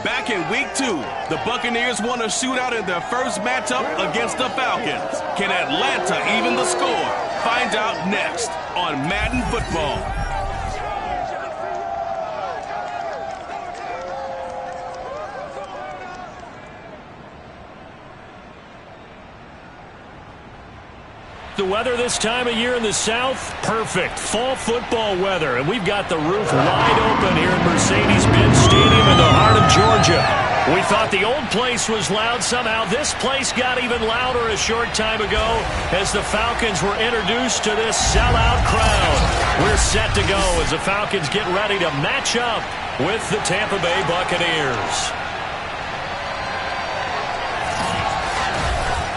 Back in week 2, the Buccaneers won a shootout in their first matchup against the Falcons. Can Atlanta even the score? Find out next on Madden Football. The weather this time of year in the South, perfect. Fall football weather, and we've got the roof wide open here at Mercedes-Benz Stadium in the heart of Georgia. We thought the old place was loud. Somehow this place got even louder a short time ago as the Falcons were introduced to this sellout crowd. We're set to go as the Falcons get ready to match up with the Tampa Bay Buccaneers.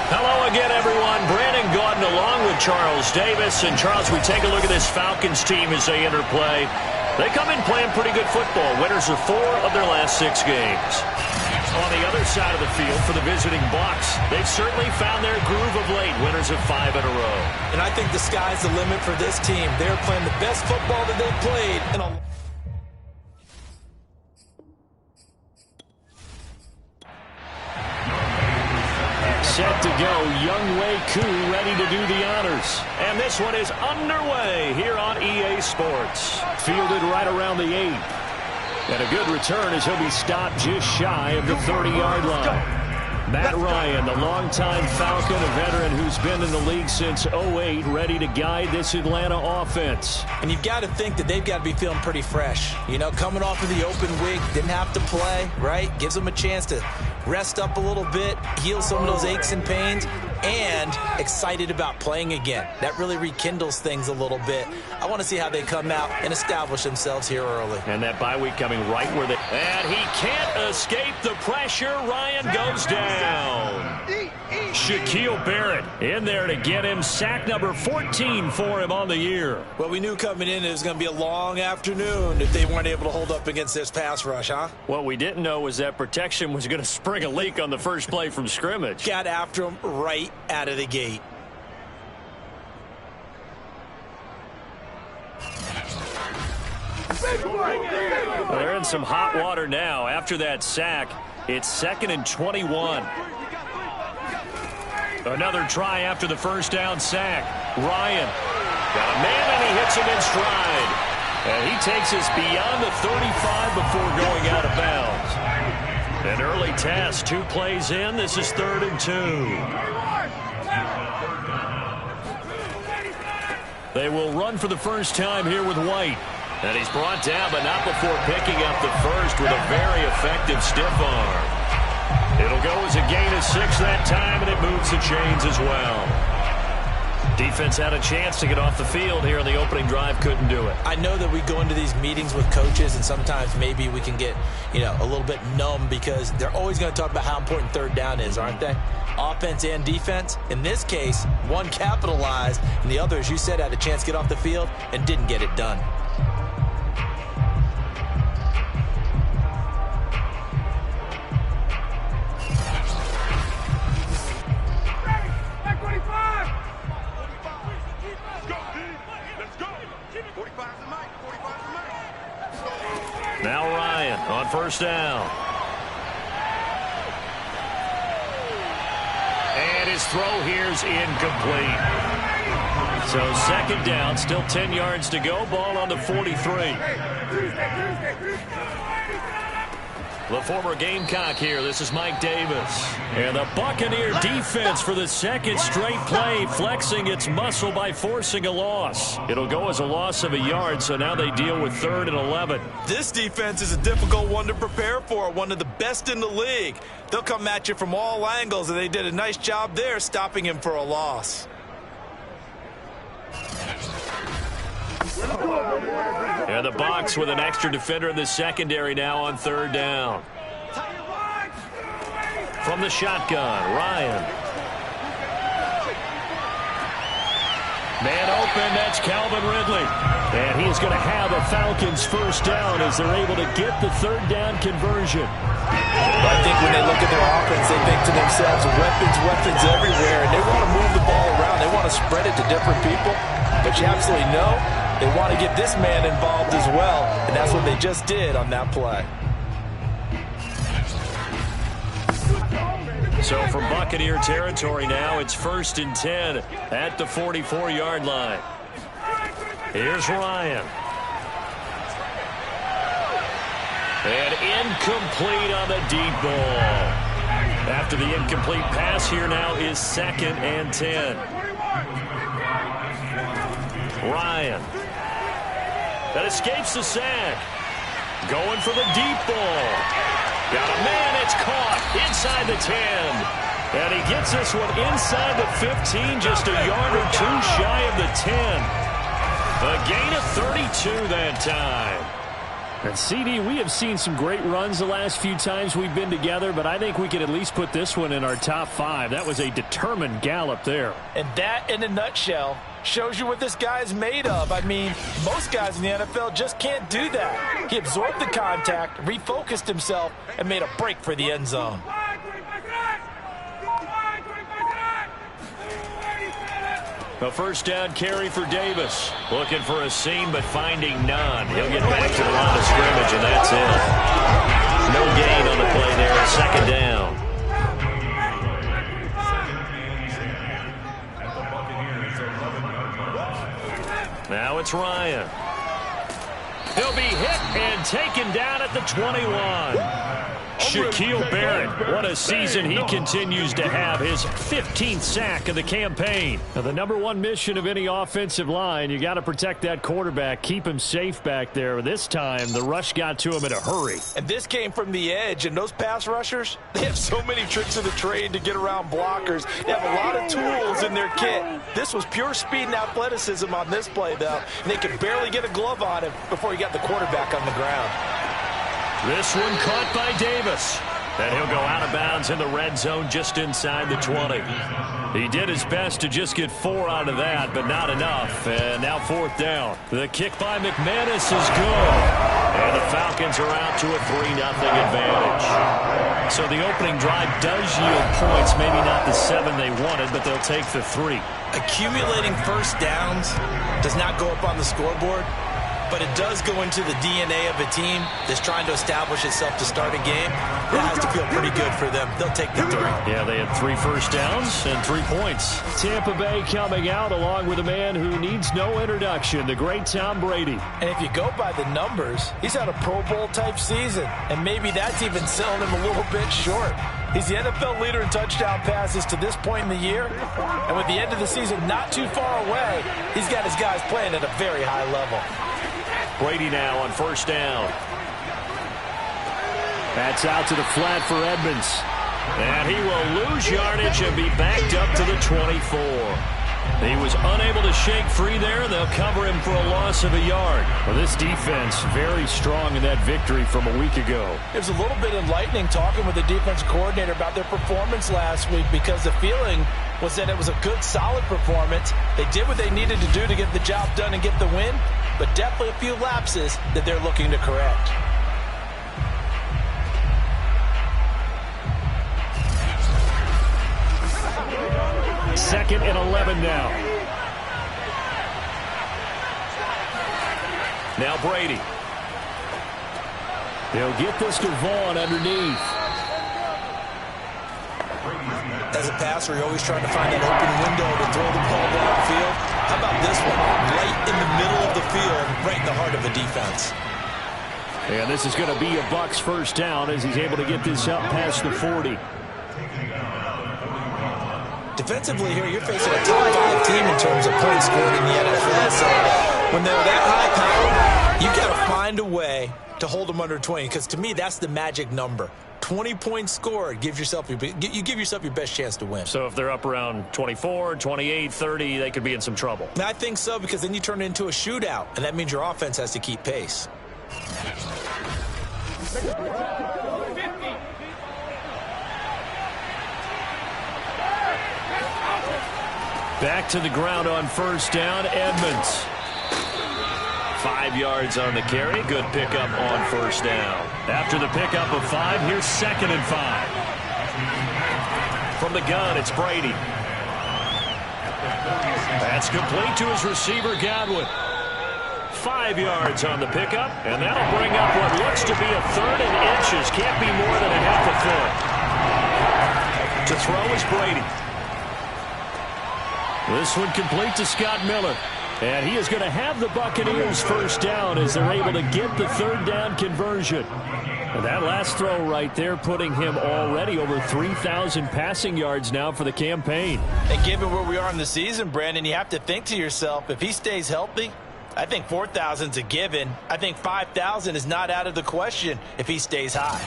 Hello again, everyone. Brandon Gaudin along with Charles Davis. And, Charles, we take a look at this Falcons team as they enter play. They come in playing pretty good football. Winners of 4 of their last 6 games. On the other side of the field for the visiting Bucs, they've certainly found their groove of late. Winners of 5 in a row. And I think the sky's the limit for this team. They're playing the best football that they've played in a set to go, Younghoe Koo ready to do the honors. And this one is underway here on EA Sports. Fielded right around the 8. And a good return as he'll be stopped just shy of the 30-yard line. Matt Ryan, the longtime Falcon, a veteran who's been in the league since '08, ready to guide this Atlanta offense. And you've got to think that they've got to be feeling pretty fresh. You know, coming off of the open week, didn't have to play, right? Gives them a chance to rest up a little bit, heal some of those aches and pains, and excited about playing again. That really rekindles things a little bit. I want to see how they come out and establish themselves here early. And that bye week coming right where they... And he can't escape the pressure. Ryan goes down. Shaquille Barrett in there to get him. Sack number 14 for him on the year. Well, we knew coming in it was going to be a long afternoon if they weren't able to hold up against this pass rush, huh? What we didn't know was that protection was going to spring a leak on the first play from scrimmage. Got after him right out of the gate. Well, they're in some hot water now. After that sack, it's 2nd and 21. Another try after the first down sack. Ryan got a man, and he hits him in stride. And he takes us beyond the 35 before going out of bounds. An early test, 2 plays in. This is 3rd and 2. They will run for the first time here with White. And he's brought down, but not before picking up the first with a very effective stiff arm. It'll go as a gain of 6 that time, and it moves the chains as well. Defense had a chance to get off the field here on the opening drive, couldn't do it. I know that we go into these meetings with coaches, and sometimes maybe we can get, a little bit numb because they're always going to talk about how important 3rd down is, aren't they? Offense and defense. In this case, one capitalized, and the other, as you said, had a chance to get off the field and didn't get it done. Now Ryan on first down. And his throw here's incomplete. So 2nd down, still 10 yards to go. Ball on the 43. The former Gamecock here. This is Mike Davis. And the Buccaneer defense for the 2nd straight play, flexing its muscle by forcing a loss. It'll go as a loss of a yard, so now they deal with 3rd and 11. This defense is a difficult one to prepare for, one of the best in the league. They'll come at you from all angles, and they did a nice job there stopping him for a loss. And the Bucs with an extra defender in the secondary now on 3rd down. From the shotgun, Ryan. Man open, that's Calvin Ridley. And he's going to have a Falcons first down as they're able to get the 3rd down conversion. I think when they look at their offense, they think to themselves, weapons everywhere, and they want to move the ball around. They want to spread it to different people. But you absolutely know they want to get this man involved as well, and that's what they just did on that play. So from Buccaneer territory now, it's 1st and 10 at the 44-yard line. Here's Ryan. And incomplete on the deep ball. After the incomplete pass, here now is 2nd and 10. Ryan. That escapes the sack. Going for the deep ball. Got a man, it's caught inside the 10. And he gets this one inside the 15, just a yard or two shy of the 10. A gain of 32 that time. And CD, we have seen some great runs the last few times we've been together, but I think we could at least put this one in our top 5. That was a determined gallop there. And that, in a nutshell, shows you what this guy's made of. I mean, most guys in the NFL just can't do that. He absorbed the contact, refocused himself, and made a break for the end zone. A first down carry for Davis. Looking for a seam, but finding none. He'll get back to the line of scrimmage, and that's it. No gain on the play there. 2nd down. Now it's Ryan. He'll be hit and taken down at the 21. Shaquille Barrett, what a season he continues to have. His 15th sack of the campaign. Now, the #1 mission of any offensive line, you got to protect that quarterback, keep him safe back there. This time, the rush got to him in a hurry. And this came from the edge, and those pass rushers, they have so many tricks of the trade to get around blockers. They have a lot of tools in their kit. This was pure speed and athleticism on this play, though. And they could barely get a glove on him before he got the quarterback on the ground. This one caught by Davis. And he'll go out of bounds in the red zone just inside the 20. He did his best to just get 4 out of that, but not enough. And now 4th down. The kick by McManus is good. And the Falcons are out to a 3-0 advantage. So the opening drive does yield points, maybe not the 7 they wanted, but they'll take the 3. Accumulating first downs does not go up on the scoreboard, but it does go into the DNA of a team that's trying to establish itself to start a game. That has to feel pretty good for them. They'll take the 3. Yeah, they had 3 first downs and 3 points. Tampa Bay coming out along with a man who needs no introduction, the great Tom Brady. And if you go by the numbers, he's had a Pro Bowl-type season, and maybe that's even selling him a little bit short. He's the NFL leader in touchdown passes to this point in the year, and with the end of the season not too far away, he's got his guys playing at a very high level. Brady now on first down. That's out to the flat for Edmonds. And he will lose yardage and be backed up to the 24. He was unable to shake free there. They'll cover him for a loss of a yard. Well, this defense very strong in that victory from a week ago. It was a little bit enlightening talking with the defense coordinator about their performance last week, because the feeling was that it was a good, solid performance. They did what they needed to do to get the job done and get the win, but definitely a few lapses that they're looking to correct. Second and 11 now. Now Brady. They'll get this to Vaughn underneath. As a passer, you're always trying to find an open window to throw the ball downfield. How about this one? Right in the middle of the field, right in the heart of a defense. And this is going to be a Bucs first down as he's able to get this up past the 40. Defensively here, you're facing a top 5 team in terms of points scored in the NFL. So when they're that high powered, you got to find a way to hold them under 20, because to me, that's the magic number. 20 points scored, you give yourself your best chance to win. So if they're up around 24, 28, 30, they could be in some trouble. I think so, because then you turn it into a shootout, and that means your offense has to keep pace. Back to the ground on first down, Edmonds. 5 yards on the carry. Good pickup on first down. After the pickup of 5, here's 2nd and 5. From the gun, it's Brady. That's complete to his receiver, Godwin. 5 yards on the pickup, and that'll bring up what looks to be a 3rd and inches. Can't be more than a half a foot. To throw is Brady. This one complete to Scott Miller. And he is going to have the Buccaneers first down as they're able to get the third down conversion. And that last throw right there putting him already over 3,000 passing yards now for the campaign. And given where we are in the season, Brandon, you have to think to yourself, if he stays healthy, I think 4,000 is a given. I think 5,000 is not out of the question if he stays high.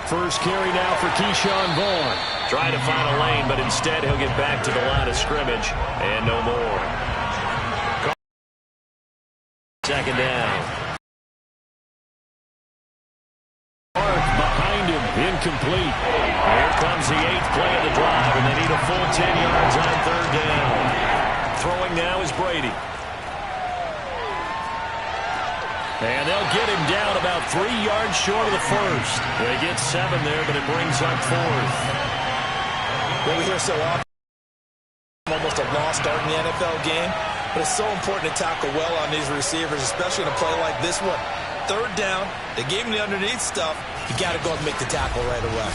First carry now for Keyshawn Vaughn. Trying to find a lane, but instead he'll get back to the line of scrimmage and no more. Second down. Behind him, incomplete. Here comes the 8th play of the drive, and they need a full 10 yards on third down. Throwing now is Brady. And they'll get him down about 3 yards short of the first. They get 7 there, but it brings up 4th. What we hear so often, almost a lost start in the NFL game, but it's so important to tackle well on these receivers, especially in a play like this one. Third down, they gave him the underneath stuff. You got to go and make the tackle right away.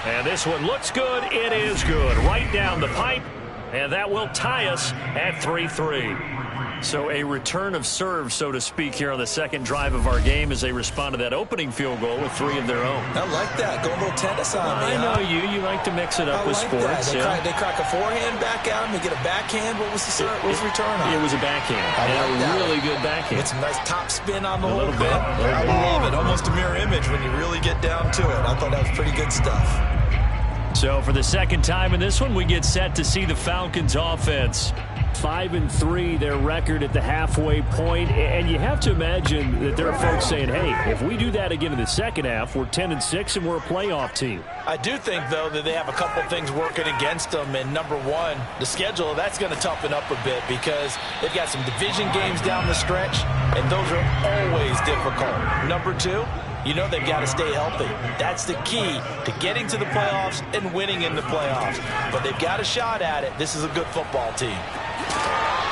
And this one looks good. It is good. Right down the pipe. And that will tie us at 3-3. So a return of serve, so to speak, here on the second drive of our game as they respond to that opening field goal with 3 of their own. I like that. Go a little tennis on me. I know you. You like to mix it up with sports. They crack a forehand back at him. They get a backhand. What was the return on? It was a backhand. And a really good backhand. With some nice top spin on the whole little bit. I love it. Almost a mirror image when you really get down to it. I thought that was pretty good stuff. So for the second time in this one, we get set to see the Falcons offense. 5-3, their record at the halfway point. And you have to imagine that there are folks saying, hey, if we do that again in the second half, we're 10-6 and we're a playoff team. I do think, though, that they have a couple things working against them. And number one, the schedule, that's going to toughen up a bit because they've got some division games down the stretch, and those are always difficult. Number two, you know they've got to stay healthy. That's the key to getting to the playoffs and winning in the playoffs. But they've got a shot at it. This is a good football team.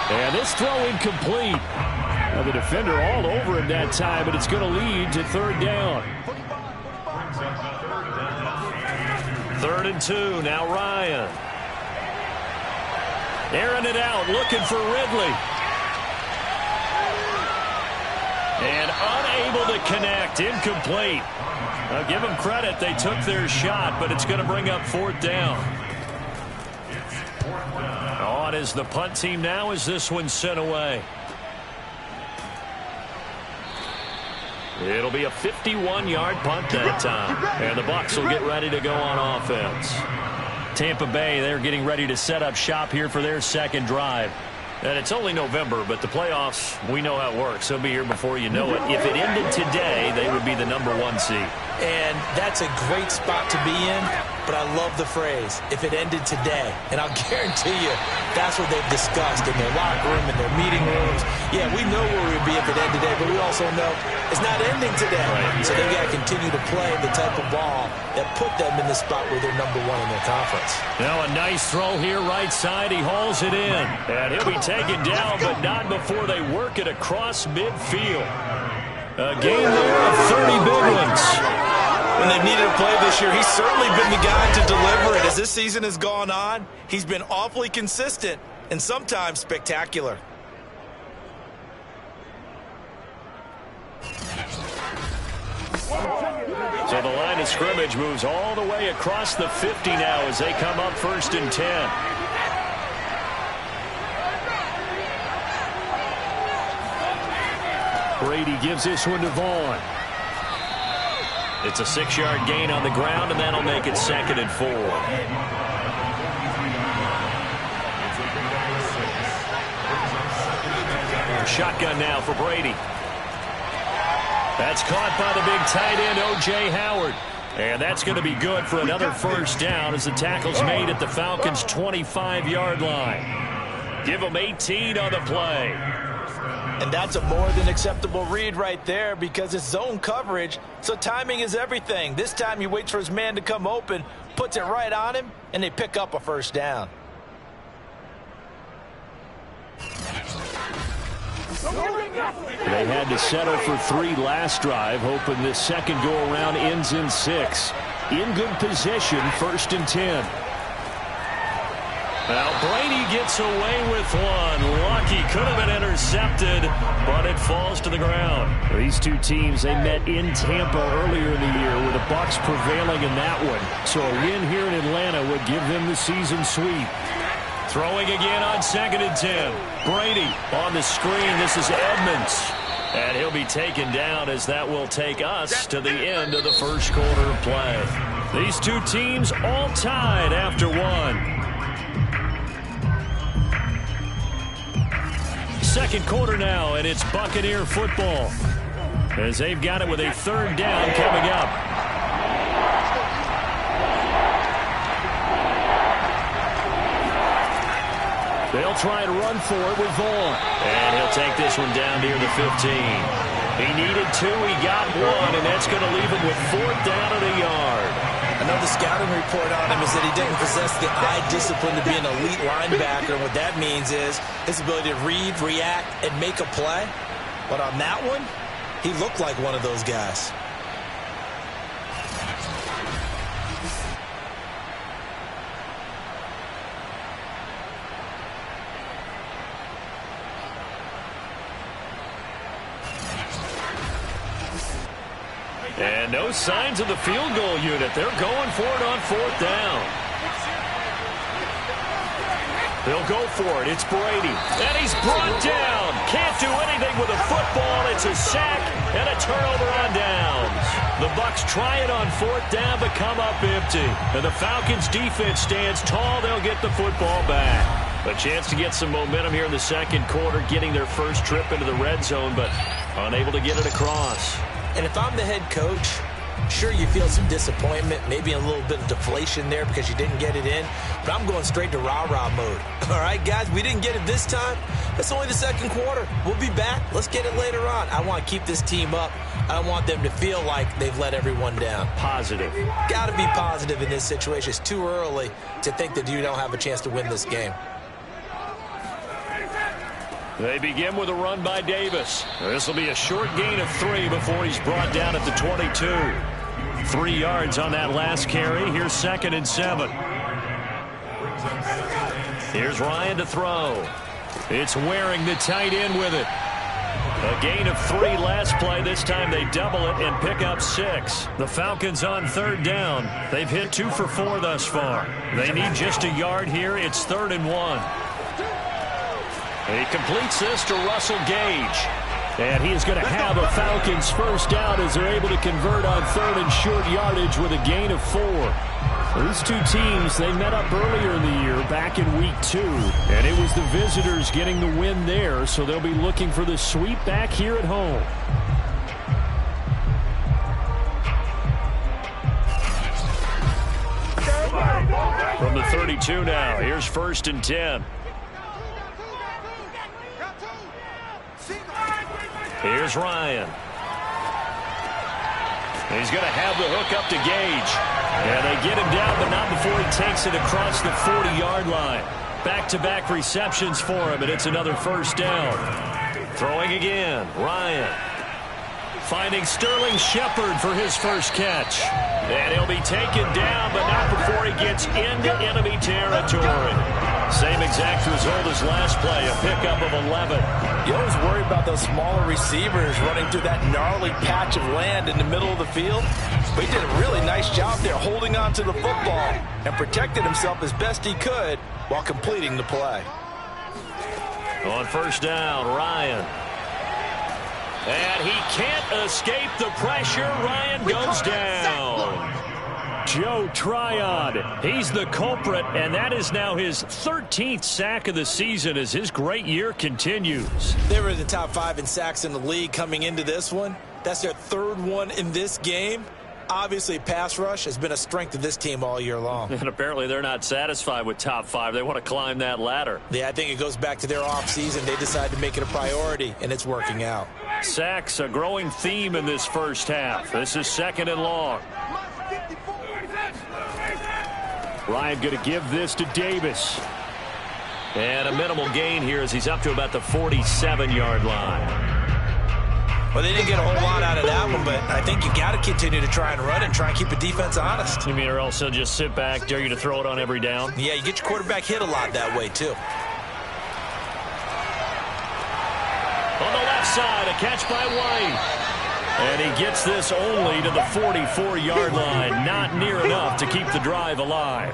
And this throw incomplete. Now the defender all over him that time, but it's going to lead to third down. 3rd and 2. Now Ryan. Airing it out, looking for Ridley. And unable to connect. Incomplete. I'll give them credit. They took their shot, but it's going to bring up 4th down. On is the punt team now as this one's sent away. It'll be a 51-yard punt that time. And the Bucs will get ready to go on offense. Tampa Bay, they're getting ready to set up shop here for their second drive. And it's only November, but the playoffs, we know how it works. They'll be here before you know it. If it ended today, they would be the #1 seed. And that's a great spot to be in, but I love the phrase, if it ended today. And I'll guarantee you, that's what they've discussed in their locker room, in their meeting rooms. Yeah, we know where we would be if it ended today, but we also know it's not ending today. Right. So they've got to continue to play the type of ball that put them in the spot where they're #1 in their conference. Now a nice throw here right side. He hauls it in. And he'll be taken down, but not before they work it across midfield. A game there of 30 big ones. When they've needed a play this year, he's certainly been the guy to deliver it. As this season has gone on, he's been awfully consistent and sometimes spectacular. So the line of scrimmage moves all the way across the 50 now as they come up 1st and 10. Brady gives this one to Vaughn. It's a 6-yard gain on the ground, and that'll make it 2nd and 4. Shotgun now for Brady. That's caught by the big tight end, O.J. Howard. And that's going to be good for another first down as the tackle's made at the Falcons' 25-yard line. Give them 18 on the play. And that's a more than acceptable read right there because it's zone coverage, so timing is everything. This time he waits for his man to come open, puts it right on him, and they pick up a first down. They had to settle for 3 last drive, hoping this second go-around ends in 6. In good position, 1st and 10. Now Brady gets away with one. Lucky, could have been intercepted, but it falls to the ground. These two teams, they met in Tampa earlier in the year with the Bucs prevailing in that one. So a win here in Atlanta would give them the season sweep. Throwing again on 2nd and 10. Brady on the screen. This is Edmonds. And he'll be taken down as that will take us to the end of the first quarter of play. These two teams all tied after one. Second quarter now, and it's Buccaneer football as they've got it with a 3rd down coming up. They'll try and run for it with Vaughn. And he'll take this one down near the 15. He needed 2, he got 1, and that's going to leave him with 4th down and a yard. I know the scouting report on him is that he didn't possess the eye discipline to be an elite linebacker. And what that means is his ability to read, react, and make a play. But on that one, he looked like one of those guys. And no signs of the field goal unit. They're going for it on 4th down. They'll go for it. It's Brady. And he's brought down. Can't do anything with a football. It's a sack and a turnover on downs. The Bucs try it on 4th down but come up empty. And the Falcons defense stands tall. They'll get the football back. A chance to get some momentum here in the second quarter, getting their first trip into the red zone, but unable to get it across. And if I'm the head coach, sure, you feel some disappointment, maybe a little bit of deflation there because you didn't get it in, but I'm going straight to rah-rah mode. All right, guys, we didn't get it this time. It's only the second quarter. We'll be back. Let's get it later on. I want to keep this team up. I don't want them to feel like they've let everyone down. Positive. Got to be positive in this situation. It's too early to think that you don't have a chance to win this game. They begin with a run by Davis. This will be a short gain of 3 before he's brought down at the 22. 3 yards on that last carry. Here's 2nd and 7. Here's Ryan to throw. It's Waring, the tight end, with it. A gain of 3 last play. This time they double it and pick up 6. The Falcons on 3rd down. They've hit 2 for 4 thus far. They need just a yard here. It's 3rd and 1. He completes this to Russell Gage. And he is going to have a Falcons first down as they're able to convert on 3rd and short yardage with a gain of 4. These two teams, they met up earlier in the year back in week 2. And it was the visitors getting the win there, so they'll be looking for the sweep back here at home. From the 32 now, here's 1st and 10. Here's Ryan. He's going to have the hook up to Gage. And they get him down, but not before he takes it across the 40-yard line. Back-to-back receptions for him, and it's another first down. Throwing again, Ryan. Finding Sterling Shepard for his first catch. And he'll be taken down, but not before he gets into enemy territory. Same exact result as last play, a pickup of 11. You always worry about those smaller receivers running through that gnarly patch of land in the middle of the field. But he did a really nice job there holding on to the football and protected himself as best he could while completing the play. On first down, Ryan. And he can't escape the pressure. Ryan goes down. Joe Tryon, he's the culprit, and that is now his 13th sack of the season as his great year continues. They were in the top 5 in sacks in the league coming into this one. That's their 3rd one in this game. Obviously, pass rush has been a strength of this team all year long. And apparently they're not satisfied with top 5. They want to climb that ladder. Yeah, I think it goes back to their offseason. They decided to make it a priority, and it's working out. Sacks, a growing theme in this first half. This is 2nd and long. Ryan going to give this to Davis. And a minimal gain here as he's up to about the 47-yard line. Well, they didn't get a whole lot out of that one, but I think you got to continue to try and run and try and keep the defense honest. You mean or else he'll just sit back, dare you to throw it on every down? Yeah, you get your quarterback hit a lot that way, too. On the left side, a catch by White. And he gets this only to the 44-yard line. Not near enough to keep the drive alive.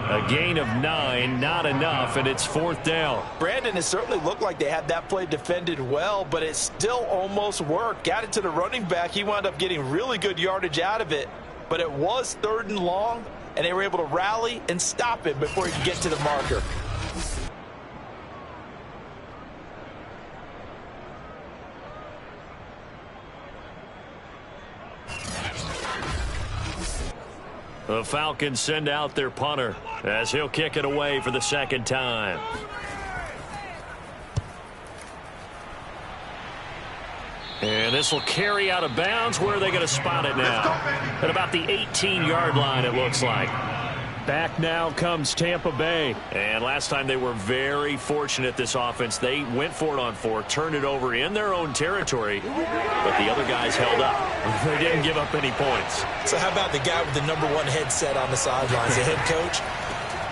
A gain of 9, not enough, and it's 4th down. Brandon, it certainly looked like they had that play defended well, but it still almost worked. Got it to the running back. He wound up getting really good yardage out of it, but it was 3rd and long, and they were able to rally and stop it before he could get to the marker. The Falcons send out their punter as he'll kick it away for the 2nd time. And this will carry out of bounds. Where are they going to spot it now? At about the 18-yard line, it looks like. Back now comes Tampa Bay. And last time they were very fortunate, this offense. They went for it on 4, turned it over in their own territory, but the other guys held up. They didn't give up any points. So how about the guy with the #1 headset on the sidelines, the head coach?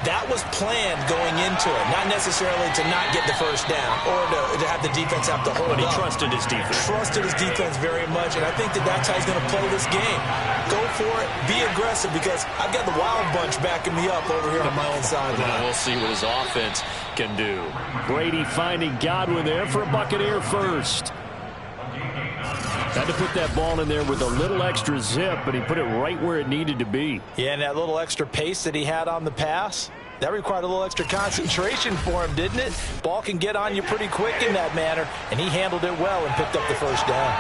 That was planned going into it, not necessarily to not get the first down or to have the defense have to hold up. But he trusted his defense. Trusted his defense very much, and I think that's how he's going to play this game. Go for it, be aggressive, because I've got the Wild Bunch backing me up over here on my own sideline. We'll see what his offense can do. Brady finding Godwin there for a Buccaneer first. Had to put that ball in there with a little extra zip, but he put it right where it needed to be. Yeah, and that little extra pace that he had on the pass, that required a little extra concentration for him, didn't it? Ball can get on you pretty quick in that manner, and he handled it well and picked up the first down.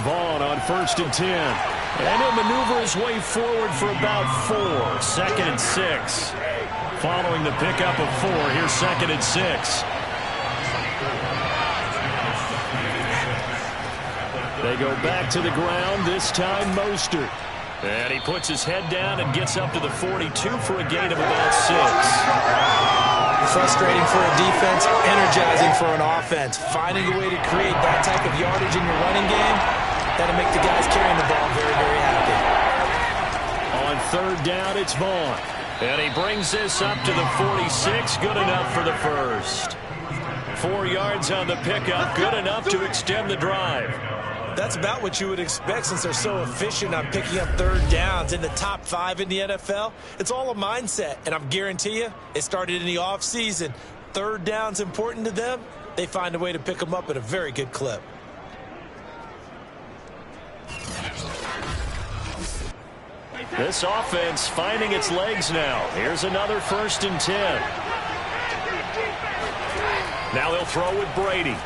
Vaughn on 1st and 10. And he'll maneuver his way forward for about 4. 2nd and 6. Following the pickup of 4, here's 2nd and 6. They go back to the ground, this time Mostert. And he puts his head down and gets up to the 42 for a gain of about 6. Frustrating for a defense, energizing for an offense. Finding a way to create that type of yardage in your running game, that'll make the guys carrying the ball very, very happy. On 3rd down, it's Vaughn. And he brings this up to the 46, good enough for the first. 4 yards on the pickup, good enough to extend the drive. That's about what you would expect since they're so efficient on picking up 3rd downs in the top 5 in the NFL. It's all a mindset, and I guarantee you it started in the offseason. 3rd down's important to them. They find a way to pick them up at a very good clip. This offense finding its legs now. Here's another 1st and 10. Now they'll throw with Brady.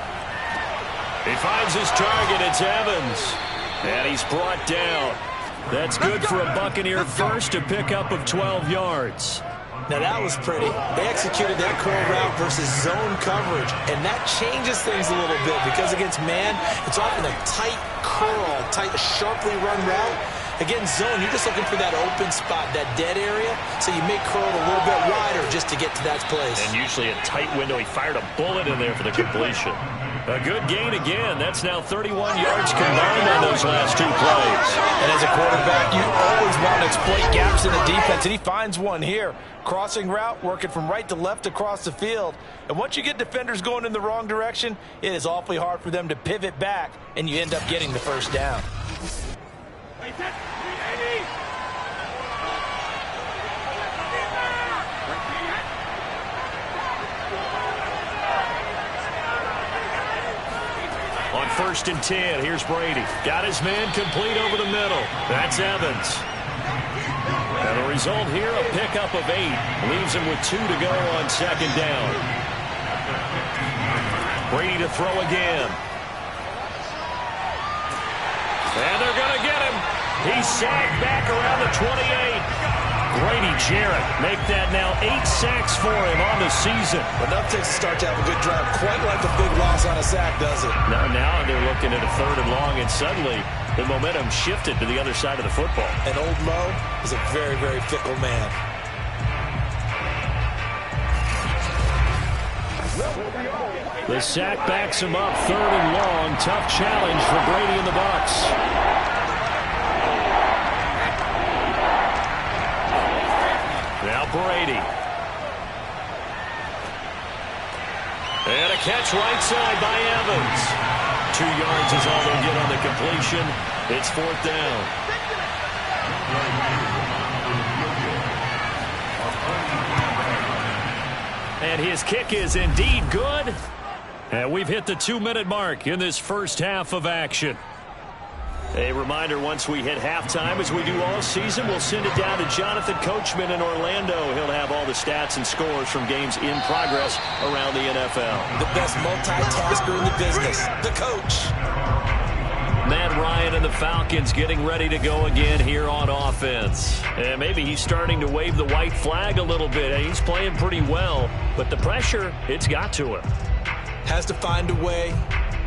He finds his target. It's Evans. And he's brought down. That's good for a Buccaneer first, a pickup of 12 yards. Now that was pretty. They executed that curl route versus zone coverage, and that changes things a little bit because against man, it's often a tight curl, tight, sharply run route. Against zone, you're just looking for that open spot, that dead area, so you may curl it a little bit wider just to get to that place. And usually a tight window. He fired a bullet in there for the completion. A good gain again. That's now 31 yards combined on those last 2 plays. And as a quarterback, you always want to exploit gaps in the defense, and he finds one here. Crossing route, working from right to left across the field. And once you get defenders going in the wrong direction, it is awfully hard for them to pivot back, and you end up getting the first down. On 1st and 10, here's Brady. Got his man complete over the middle. That's Evans. And the result here, a pickup of 8. Leaves him with 2 to go on 2nd down. Brady to throw again. He's sagged back around the 28. Grady Jarrett make that now 8 sacks for him on the season. Enough takes to start to have a good drive. Quite like a big loss on a sack, does it? Now they're looking at a 3rd and long, and suddenly the momentum shifted to the other side of the football. And old Mo is a very, very fickle man. The sack backs him up, 3rd and long. Tough challenge for Brady and the Bucs. Now Brady. And a catch right side by Evans. 2 yards is all they'll get on the completion. It's 4th down. And his kick is indeed good. And we've hit the 2-minute mark in this first half of action. A reminder, once we hit halftime, as we do all season, we'll send it down to Jonathan Coachman in Orlando. He'll have all the stats and scores from games in progress around the NFL. The best multitasker in the business, the coach. Matt Ryan and the Falcons getting ready to go again here on offense. And maybe he's starting to wave the white flag a little bit. He's playing pretty well, but the pressure, it's got to him. Has to find a way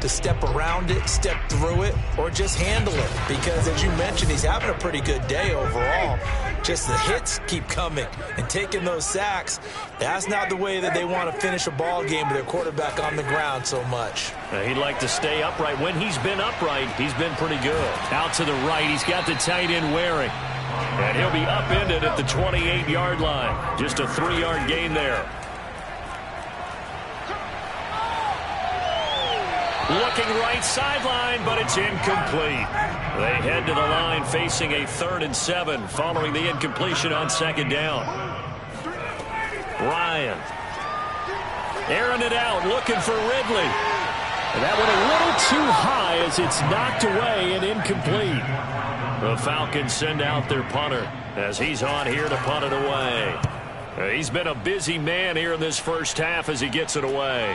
to step around it, step through it, or just handle it. Because, as you mentioned, he's having a pretty good day overall. Just the hits keep coming and taking those sacks. That's not the way that they want to finish a ball game with their quarterback on the ground so much. He'd like to stay upright. When he's been upright, he's been pretty good. Out to the right, he's got the tight end Waring. And he'll be upended at the 28-yard line. Just a 3-yard gain there. Looking right sideline, but it's incomplete. They head to the line facing a 3rd and 7 following the incompletion on 2nd down. Ryan. Airing it out, looking for Ridley. And that one a little too high as it's knocked away and incomplete. The Falcons send out their punter as he's on here to punt it away. He's been a busy man here in this first half as he gets it away.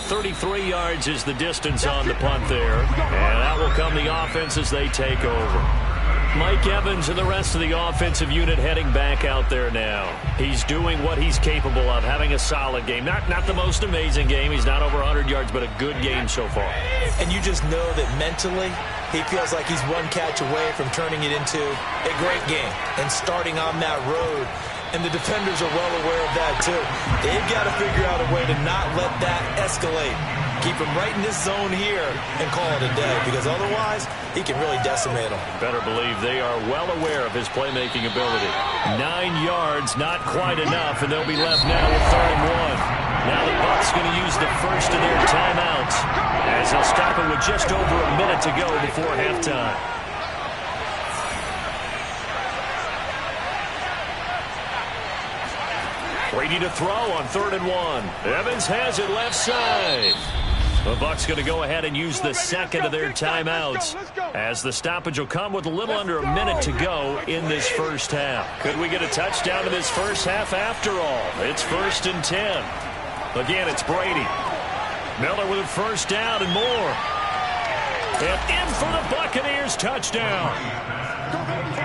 33 yards is the distance on the punt there. And that will come the offense as they take over. Mike Evans and the rest of the offensive unit heading back out there now. He's doing what he's capable of, having a solid game. Not the most amazing game. He's not over 100 yards, but a good game so far. And you just know that mentally he feels like he's one catch away from turning it into a great game and starting on that road. And the defenders are well aware of that, too. They've got to figure out a way to not let that escalate. Keep him right in this zone here and call it a day, because otherwise he can really decimate them. Better believe they are well aware of his playmaking ability. 9 yards, not quite enough, and they'll be left now with 3rd and 1. Now the Bucs going to use the first of their timeouts as they'll stop it with just over a minute to go before halftime. Brady to throw on 3rd and 1. Evans has it left side. The Bucs going to go ahead and use the second of their timeouts as the stoppage will come with a little under a minute to go in this first half. Could we get a touchdown in this first half after all? It's 1st and 10. Again, it's Brady. Miller with a first down and more. And in for the Buccaneers touchdown.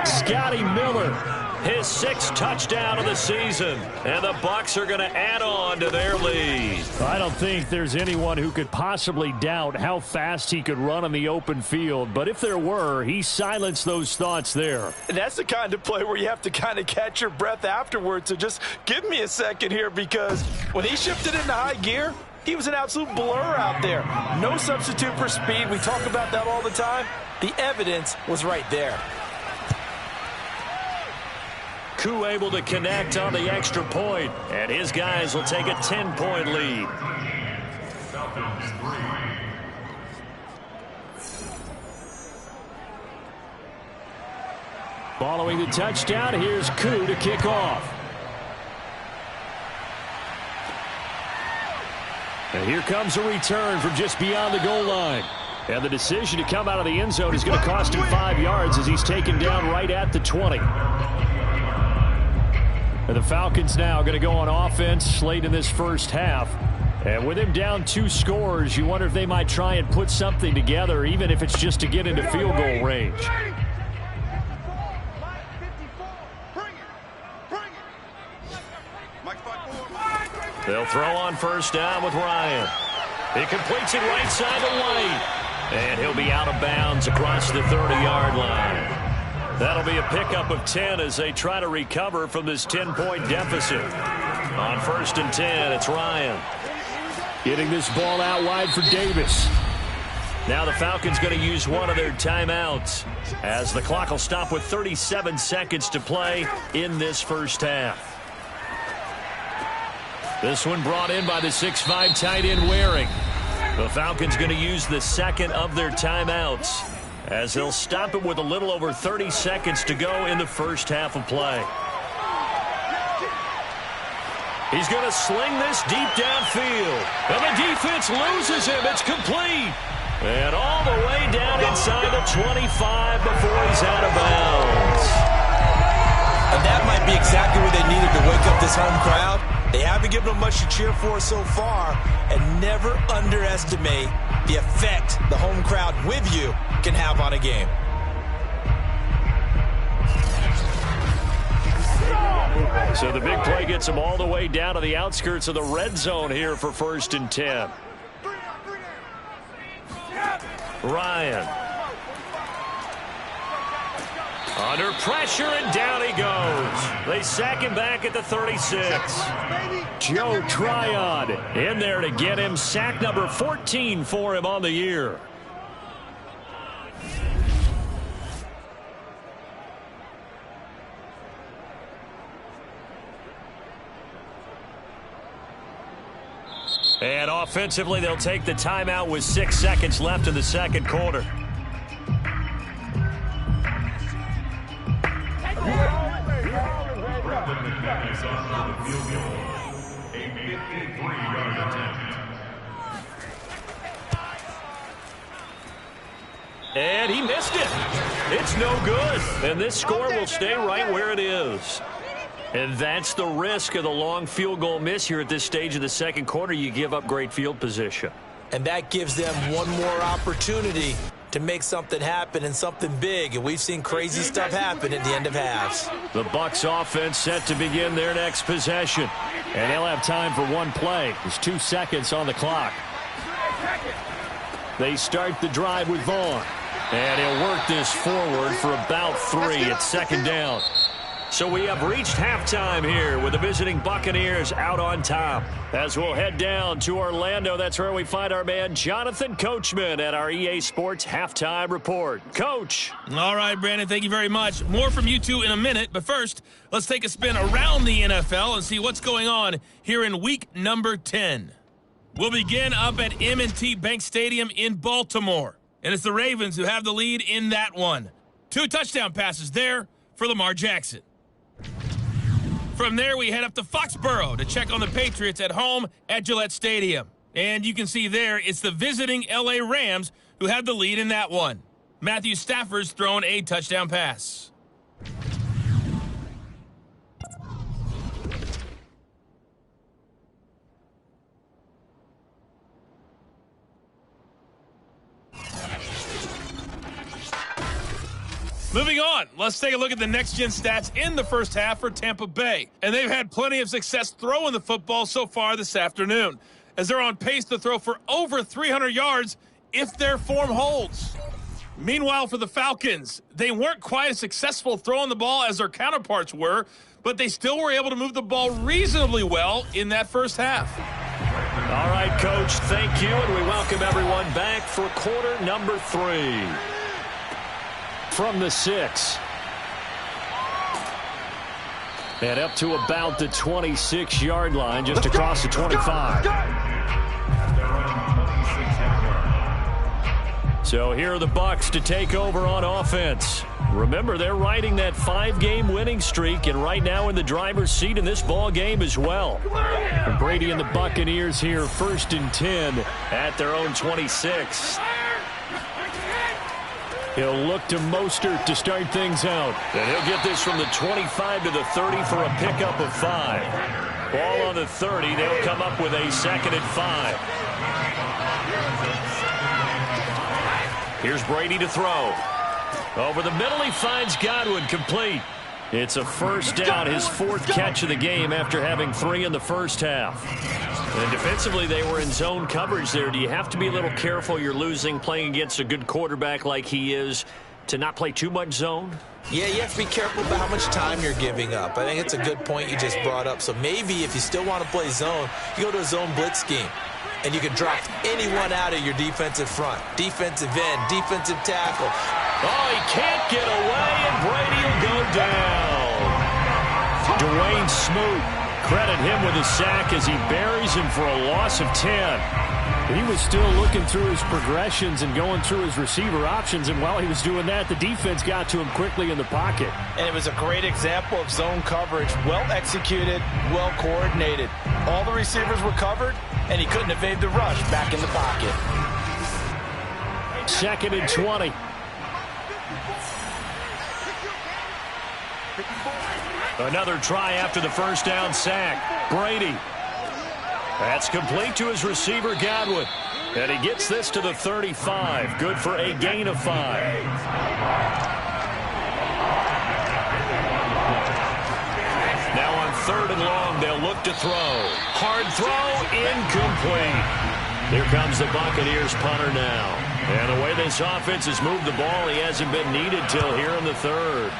Scotty Miller. His 6th touchdown of the season. And the Bucs are going to add on to their lead. I don't think there's anyone who could possibly doubt how fast he could run on the open field. But if there were, he silenced those thoughts there. And that's the kind of play where you have to kind of catch your breath afterwards. So just give me a second here, because when he shifted into high gear, he was an absolute blur out there. No substitute for speed. We talk about that all the time. The evidence was right there. Koo able to connect on the extra point, and his guys will take a 10-point lead. Following the touchdown, here's Koo to kick off. And here comes a return from just beyond the goal line. And the decision to come out of the end zone is going to cost him 5 yards as he's taken down right at the 20. And the Falcons now going to go on offense late in this first half And with him down 2 scores, you wonder if they might try and put something together, even if it's just to get into field goal range. They'll throw on first down with Ryan. He completes it right side to White. And he'll be out of bounds across the 30-yard line. That'll be a pickup of 10 as they try to recover from this 10-point deficit. On first and 10, it's Ryan. Getting this ball out wide for Davis. Now the Falcons going to use one of their timeouts as the clock will stop with 37 seconds to play in this first half. This one brought in by the 6'5" tight end Waring. The Falcons going to use the second of their timeouts as they'll stop it with a little over 30 seconds to go in the first half of play. He's going to sling this deep downfield. And the defense loses him. It's complete. And all the way down inside the 25 before he's out of bounds. And that might be exactly what they needed to wake up this home crowd. They haven't given them much to cheer for so far. And never underestimate the effect the home crowd with you can have on a game. So the big play gets them all the way down to the outskirts of the red zone here for first and 10. Ryan. Under pressure, and down he goes. They sack him back at the 36. Joe Tryon in there to get him. Sack number 14 for him on the year. And offensively, they'll take the timeout with 6 seconds left in the second quarter. And he missed it. It's no good. And this score will stay right where it is. And that's the risk of the long field goal miss here at this stage of the second quarter. You give up great field position. And that gives them one more opportunity to make something happen and something big. And we've seen crazy stuff happen at the end of halves. The Bucs offense set to begin their next possession. And they'll have time for one play. There's 2 seconds on the clock. They start the drive with Vaughn. And he'll work this forward for about 3 at second down. So we have reached halftime here with the visiting Buccaneers out on top. As we'll head down to Orlando, that's where we find our man Jonathan Coachman at our EA Sports Halftime Report. Coach. All right, Brandon, thank you very much. More from you two in a minute, but first, let's take a spin around the NFL and see what's going on here in week number 10. We'll begin up at M&T Bank Stadium in Baltimore, and it's the Ravens who have the lead in that one. 2 touchdown passes there for Lamar Jackson. From there, we head up to Foxborough to check on the Patriots at home at Gillette Stadium. And you can see there, it's the visiting L.A. Rams who have the lead in that one. Matthew Stafford's thrown a touchdown pass. Moving on, let's take a look at the next-gen stats in the first half for Tampa Bay. And they've had plenty of success throwing the football so far this afternoon, as they're on pace to throw for over 300 yards if their form holds. Meanwhile, for the Falcons, they weren't quite as successful throwing the ball as their counterparts were, but they still were able to move the ball reasonably well in that first half. All right, Coach, thank you, and we welcome everyone back for quarter number 3. From the 6. And up to about the 26-yard line, just across the 25. So here are the Bucs to take over on offense. Remember, they're riding that 5-game winning streak, and right now in the driver's seat in this ball game as well. And Brady and the Buccaneers here, first and 10 at their own 26. He'll look to Mostert to start things out. And he'll get this from the 25 to the 30 for a pickup of 5. Ball on the 30. They'll come up with a 2nd and 5. Here's Brady to throw. Over the middle, he finds Godwin, complete. It's a first down, his 4th catch of the game after having 3 in the first half. And defensively, they were in zone coverage there. Do you have to be a little careful? You're losing, playing against a good quarterback like he is, to not play too much zone? Yeah, you have to be careful about how much time you're giving up. I think it's a good point you just brought up. So maybe if you still want to play zone, you go to a zone blitz scheme. And you can drop anyone out of your defensive front. Defensive end, defensive tackle. Oh, he can't get away, and Brady will go down. Dwayne Smoot, credit him with a sack as he buries him for a loss of 10. He was still looking through his progressions and going through his receiver options, and while he was doing that, the defense got to him quickly in the pocket. And it was a great example of zone coverage. Well executed, well coordinated. All the receivers were covered, and he couldn't evade the rush back in the pocket. 2nd and 20. Another try after the first down sack. Brady. That's complete to his receiver, Godwin. And he gets this to the 35. Good for a gain of 5. Now on 3rd and long, they'll look to throw. Hard throw, incomplete. Here comes the Buccaneers punter now. And the way this offense has moved the ball, he hasn't been needed till here in the 3rd.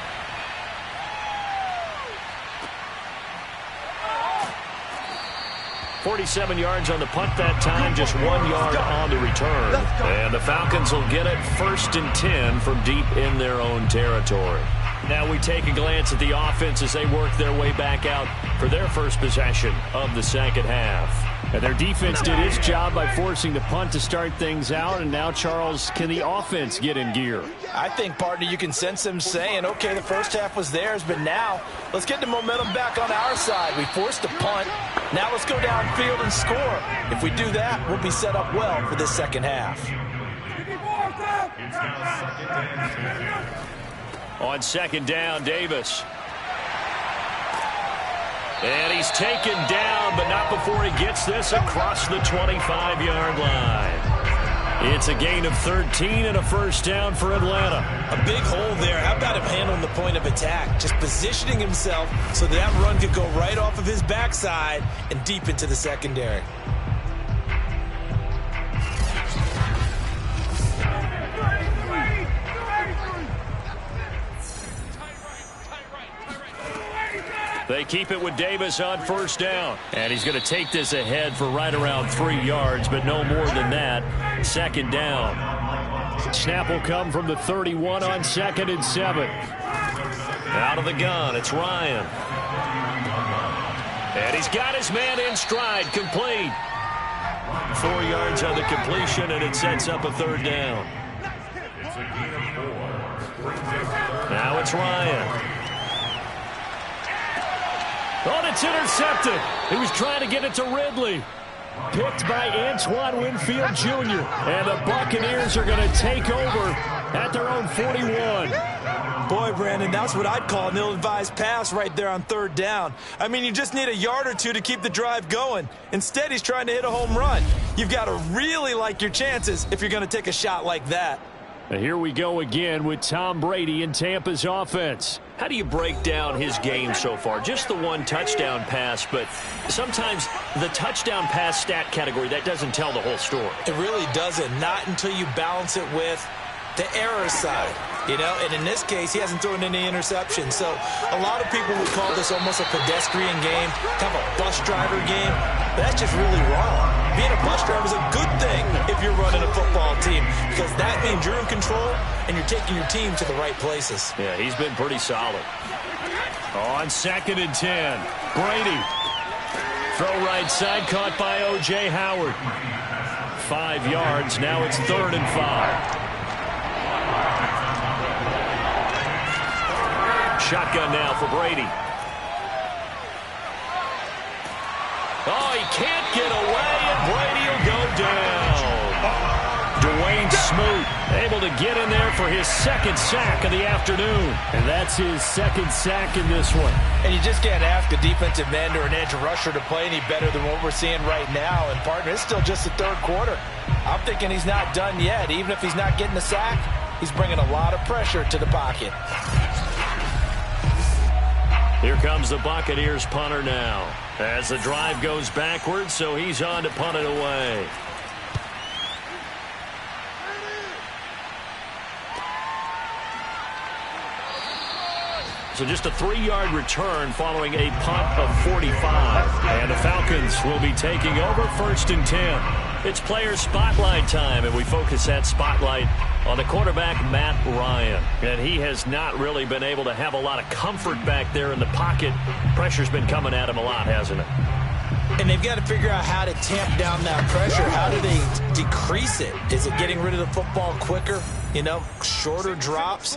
.47 yards on the punt that time, just 1 yard on the return. And the Falcons will get it 1st and 10 from deep in their own territory. Now we take a glance at the offense as they work their way back out for their first possession of the second half. And their defense did its job by forcing the punt to start things out. And now, Charles, can the offense get in gear? I think, partner, you can sense them saying, okay, the first half was theirs, but now let's get the momentum back on our side. We forced a punt. Now let's go downfield and score. If we do that, we'll be set up well for this second half. On 2nd down, Davis. And he's taken down, but not before he gets this across the 25-yard line. It's a gain of 13 and a first down for Atlanta. A big hole there. How about him handling the point of attack? Just positioning himself so that run could go right off of his backside and deep into the secondary. They keep it with Davis on 1st down. And he's going to take this ahead for right around 3 yards, but no more than that. 2nd down. Snap will come from the 31 on 2nd and 7. Out of the gun, it's Ryan. And he's got his man in stride, complete. 4 yards on the completion, and it sets up a 3rd down. Now it's Ryan. Oh, it's intercepted. He was trying to get it to Ridley. Picked by Antoine Winfield Jr. And the Buccaneers are going to take over at their own 41. Boy, Brandon, that's what I'd call an ill-advised pass right there on 3rd down. I mean, you just need a yard or two to keep the drive going. Instead, he's trying to hit a home run. You've got to really like your chances if you're going to take a shot like that. And here we go again with Tom Brady in Tampa's offense. How do you break down his game so far? Just the 1 touchdown pass, but sometimes the touchdown pass stat category, that doesn't tell the whole story. It really doesn't. Not until you balance it with the error side. You know, and in this case, he hasn't thrown any interceptions. So a lot of people would call this almost a pedestrian game, kind of a bus driver game. But that's just really wrong. Being a bus driver is a good thing if you're running a football team, because that means you're in control and you're taking your team to the right places. Yeah, he's been pretty solid. On 2nd and 10, Brady. Throw right side, caught by O.J. Howard. 5 yards, now it's 3rd and 5. Shotgun now for Brady. Oh, he can't get away, and Brady will go down. Dwayne Smoot able to get in there for his second sack of the afternoon. And that's his second sack in this one. And you just can't ask a defensive end or an edge rusher to play any better than what we're seeing right now. And, partner, it's still just the third quarter. I'm thinking he's not done yet. Even if he's not getting a sack, he's bringing a lot of pressure to the pocket. Here comes the Buccaneers punter now. As the drive goes backwards, so he's on to punt it away. So just a 3-yard return following a punt of 45. And the Falcons will be taking over 1st and 10. It's player spotlight time, and we focus that spotlight on the quarterback, Matt Ryan. And he has not really been able to have a lot of comfort back there in the pocket. Pressure's been coming at him a lot, hasn't it? And they've got to figure out how to tamp down that pressure. How do they decrease it? Is it getting rid of the football quicker? You know, shorter drops?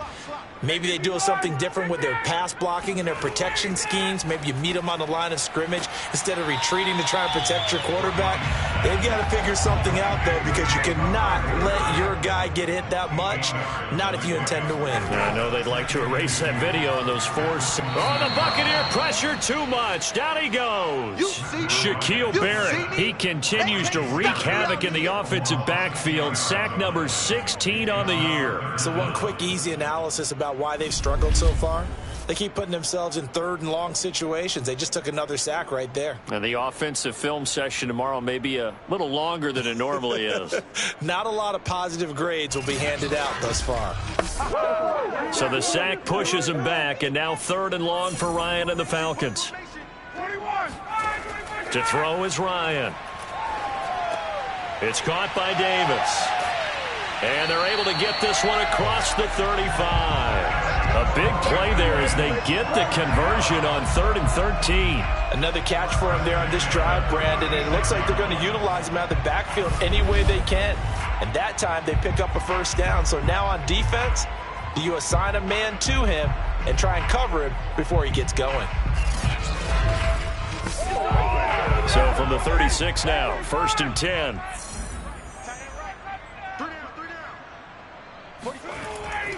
Maybe they do something different with their pass blocking and their protection schemes. Maybe you meet them on the line of scrimmage instead of retreating to try and protect your quarterback. They've got to figure something out, though, because you cannot let your guy get hit that much, not if you intend to win. I know they'd like to erase that video and those force. Oh, the Buccaneer pressure too much. Down he goes. Shaquille Barrett. He continues to wreak havoc in the offensive backfield. Sack number 16 on the year. So one quick, easy analysis about why they've struggled so far. They keep putting themselves in 3rd and long situations. They just took another sack right there. And the offensive film session tomorrow may be a little longer than it normally is. Not a lot of positive grades will be handed out thus far. So the sack pushes him back, and now 3rd and long for Ryan and the Falcons. To throw is Ryan. It's caught by Davis. And they're able to get this one across the 35. A big play there as they get the conversion on 3rd and 13. Another catch for him there on this drive, Brandon, and it looks like they're going to utilize him out of the backfield any way they can. And that time they pick up a 1st down. So now on defense, do you assign a man to him and try and cover him before he gets going? So from the 36 now, 1st and 10.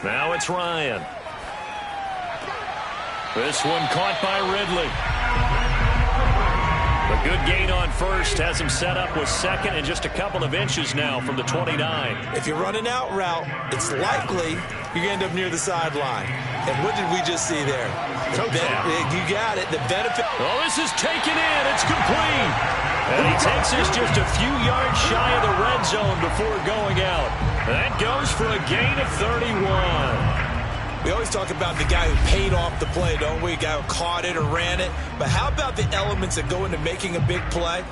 Now it's Ryan. This one caught by Ridley. A good gain on 1st has him set up with 2nd and just a couple of inches now from the 29. If you run an out route, it's likely you're going to end up near the sideline. And what did we just see there? You got it. The benefit. Oh, this is taken in. It's complete. And he takes this just a few yards shy of the red zone before going out. That goes for a gain of 31. We always talk about the guy who paid off the play, don't we? The guy who caught it or ran it. But how about the elements that go into making a big play?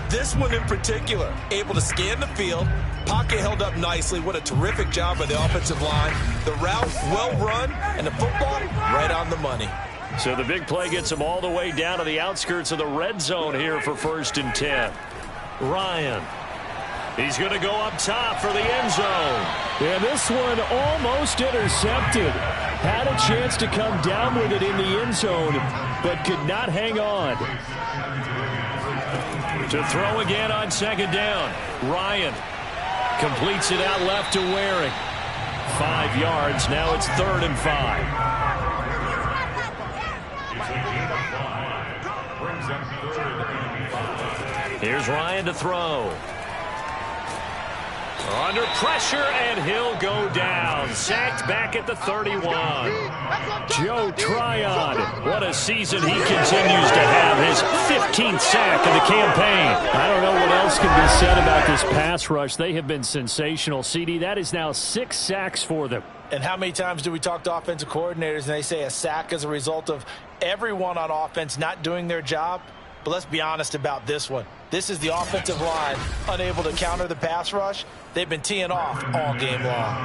This one in particular, able to scan the field, pocket held up nicely. What a terrific job by the offensive line. The route well run, and the football right on the money. So the big play gets him all the way down to the outskirts of the red zone here for 1st and 10. Ryan. He's going to go up top for the end zone. And this one almost intercepted. Had a chance to come down with it in the end zone, but could not hang on. To throw again on 2nd down. Ryan completes it out left to Waring. 5 yards. Now it's 3rd and 5. Here's Ryan to throw. Under pressure, and he'll go down. Sacked back at the 31. Joe Tryon. What a season he continues to have. His 15th sack of the campaign. I don't know what else can be said about this pass rush. They have been sensational. CD, that is now 6 sacks for them. And how many times do we talk to offensive coordinators and they say a sack is a result of everyone on offense not doing their job? But let's be honest about this one. This is the offensive line unable to counter the pass rush. They've been teeing off all game long.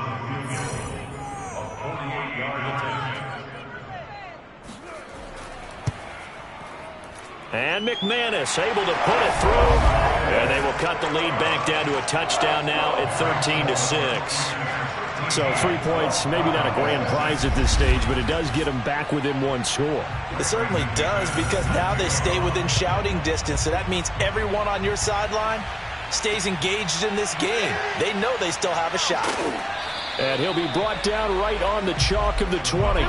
And McManus able to put it through. And they will cut the lead back down to a touchdown now at 13-6. So 3 points, maybe not a grand prize at this stage, but it does get them back within 1 score. It certainly does, because now they stay within shouting distance. So that means everyone on your sideline stays engaged in this game. They know they still have a shot. And he'll be brought down right on the chalk of the 20.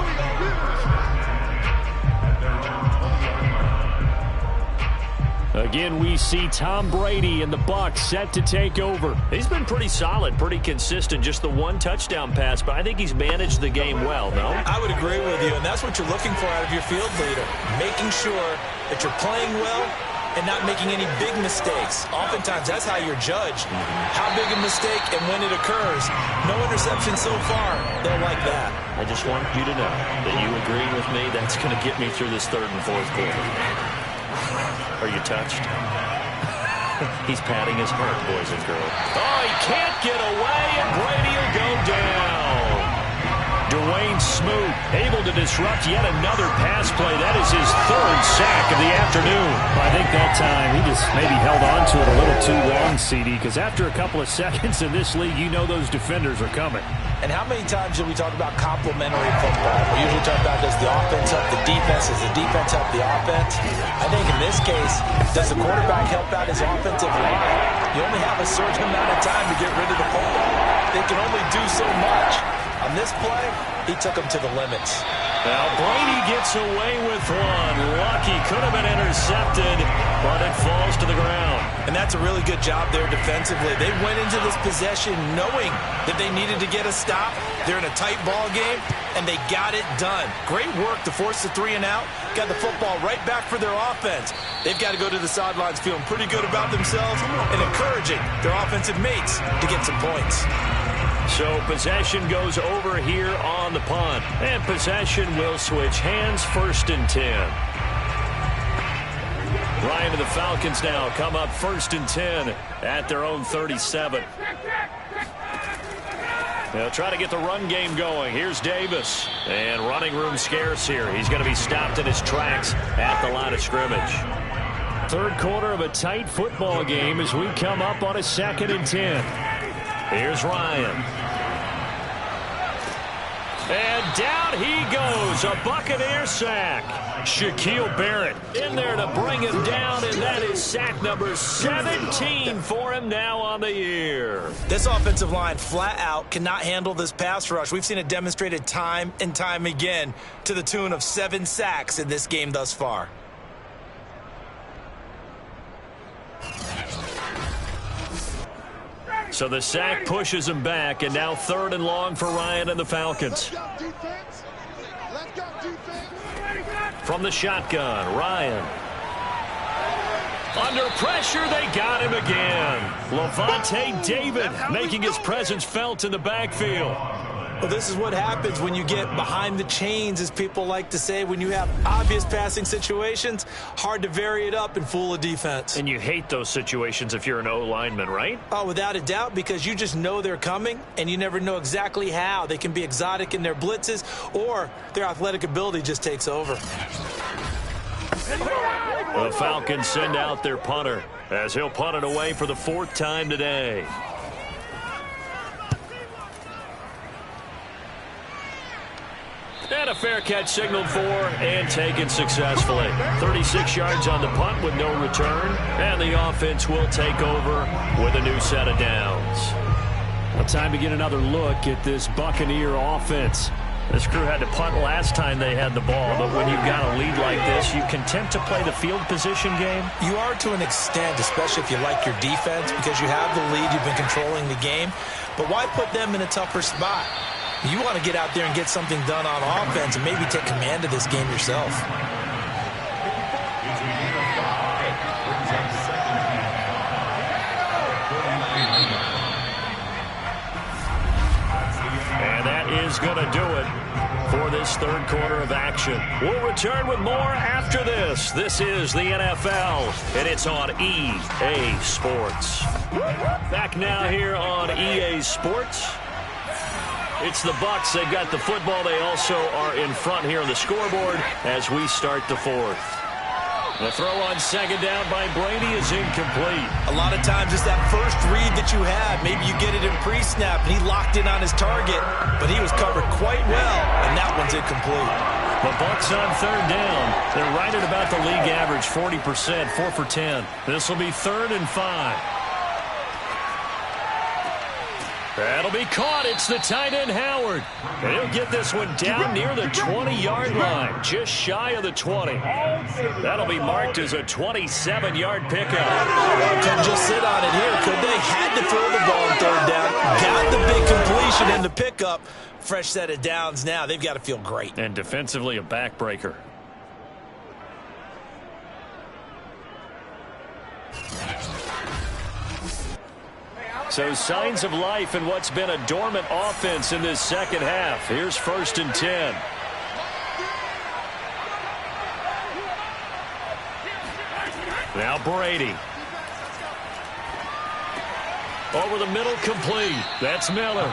Again, we see Tom Brady and the Bucs set to take over. He's been pretty solid, pretty consistent, just the one touchdown pass, but I think he's managed the game well, no? I would agree with you, and that's what you're looking for out of your field leader, making sure that you're playing well and not making any big mistakes. Oftentimes, that's how you're judged. How big a mistake and when it occurs. No interception so far. They'll like that. I just want you to know that you agreeing with me, that's going to get me through this third and fourth quarter. Are you touched? He's patting his heart, boys and girls. Oh, he can't get away, and Brady will go down. Dwayne Smoot able to disrupt yet another pass play. That is his third sack of the afternoon. I think that time he just maybe held on to it a little too long, CD, because after a couple of seconds in this league, you know those defenders are coming. And how many times do we talk about complementary football? We usually talk about does the offense help the defense? Does the defense help the offense? I think in this case, does the quarterback help out his offensive line? You only have a certain amount of time to get rid of the football. They can only do so much. On this play, he took him to the limits. Now Brady gets away with one. Lucky, could have been intercepted, but it falls to the ground. And that's a really good job there defensively. They went into this possession knowing that they needed to get a stop. They're in a tight ball game, and they got it done. Great work to force the 3 and out. Got the football right back for their offense. They've got to go to the sidelines feeling pretty good about themselves and encouraging their offensive mates to get some points. So possession goes over here on the punt. And possession will switch hands, 1st and 10. Ryan and the Falcons now come up 1st and 10 at their own 37. They'll try to get the run game going. Here's Davis. And running room scarce here. He's going to be stopped in his tracks at the line of scrimmage. Third quarter of a tight football game as we come up on a 2nd and 10. Here's Ryan. And down he goes. A Buccaneer sack. Shaquille Barrett in there to bring him down, and that is sack number 17 for him now on the year. This offensive line flat out cannot handle this pass rush. We've seen it demonstrated time and time again to the tune of 7 sacks in this game thus far. So the sack pushes him back, and now 3rd and long for Ryan and the Falcons. From the shotgun, Ryan. Under pressure, they got him again. Lavonte David making his presence felt in the backfield. Well, this is what happens when you get behind the chains, as people like to say. When you have obvious passing situations, hard to vary it up and fool a defense. And you hate those situations if you're an O-lineman, right? Oh, without a doubt, because you just know they're coming, and you never know exactly how. They can be exotic in their blitzes, or their athletic ability just takes over. The Falcons send out their punter as he'll punt it away for the 4th time today. And a fair catch signaled for and taken successfully. 36 yards on the punt with no return. And the offense will take over with a new set of downs. Well, time to get another look at this Buccaneer offense. This crew had to punt last time they had the ball, but when you've got a lead like this, you content to play the field position game? You are to an extent, especially if you like your defense, because you have the lead, you've been controlling the game. But why put them in a tougher spot? You want to get out there and get something done on offense and maybe take command of this game yourself. And that is going to do it for this 3rd quarter of action. We'll return with more after this. This is the NFL, and it's on EA Sports. Back now here on EA Sports. It's the Bucs. They've got the football. They also are in front here on the scoreboard as we start the 4th. The throw on 2nd down by Brady is incomplete. A lot of times it's that first read that you have. Maybe you get it in pre-snap, and he locked in on his target, but he was covered quite well, and that one's incomplete. The Bucs on 3rd down. They're right at about the league average, 40%, 4 for 10. This will be 3rd and 5. That'll be caught. It's the tight end, Howard. And he'll get this one down near the 20-yard line, just shy of the 20. That'll be marked as a 27-yard pickup. Couldn't just sit on it here, could they? Had to throw the ball on third down. Got the big completion and the pickup. Fresh set of downs now. They've got to feel great. And defensively, a backbreaker. So signs of life in what's been a dormant offense in this second half. Here's 1st and 10. Now Brady. Over the middle, complete. That's Miller.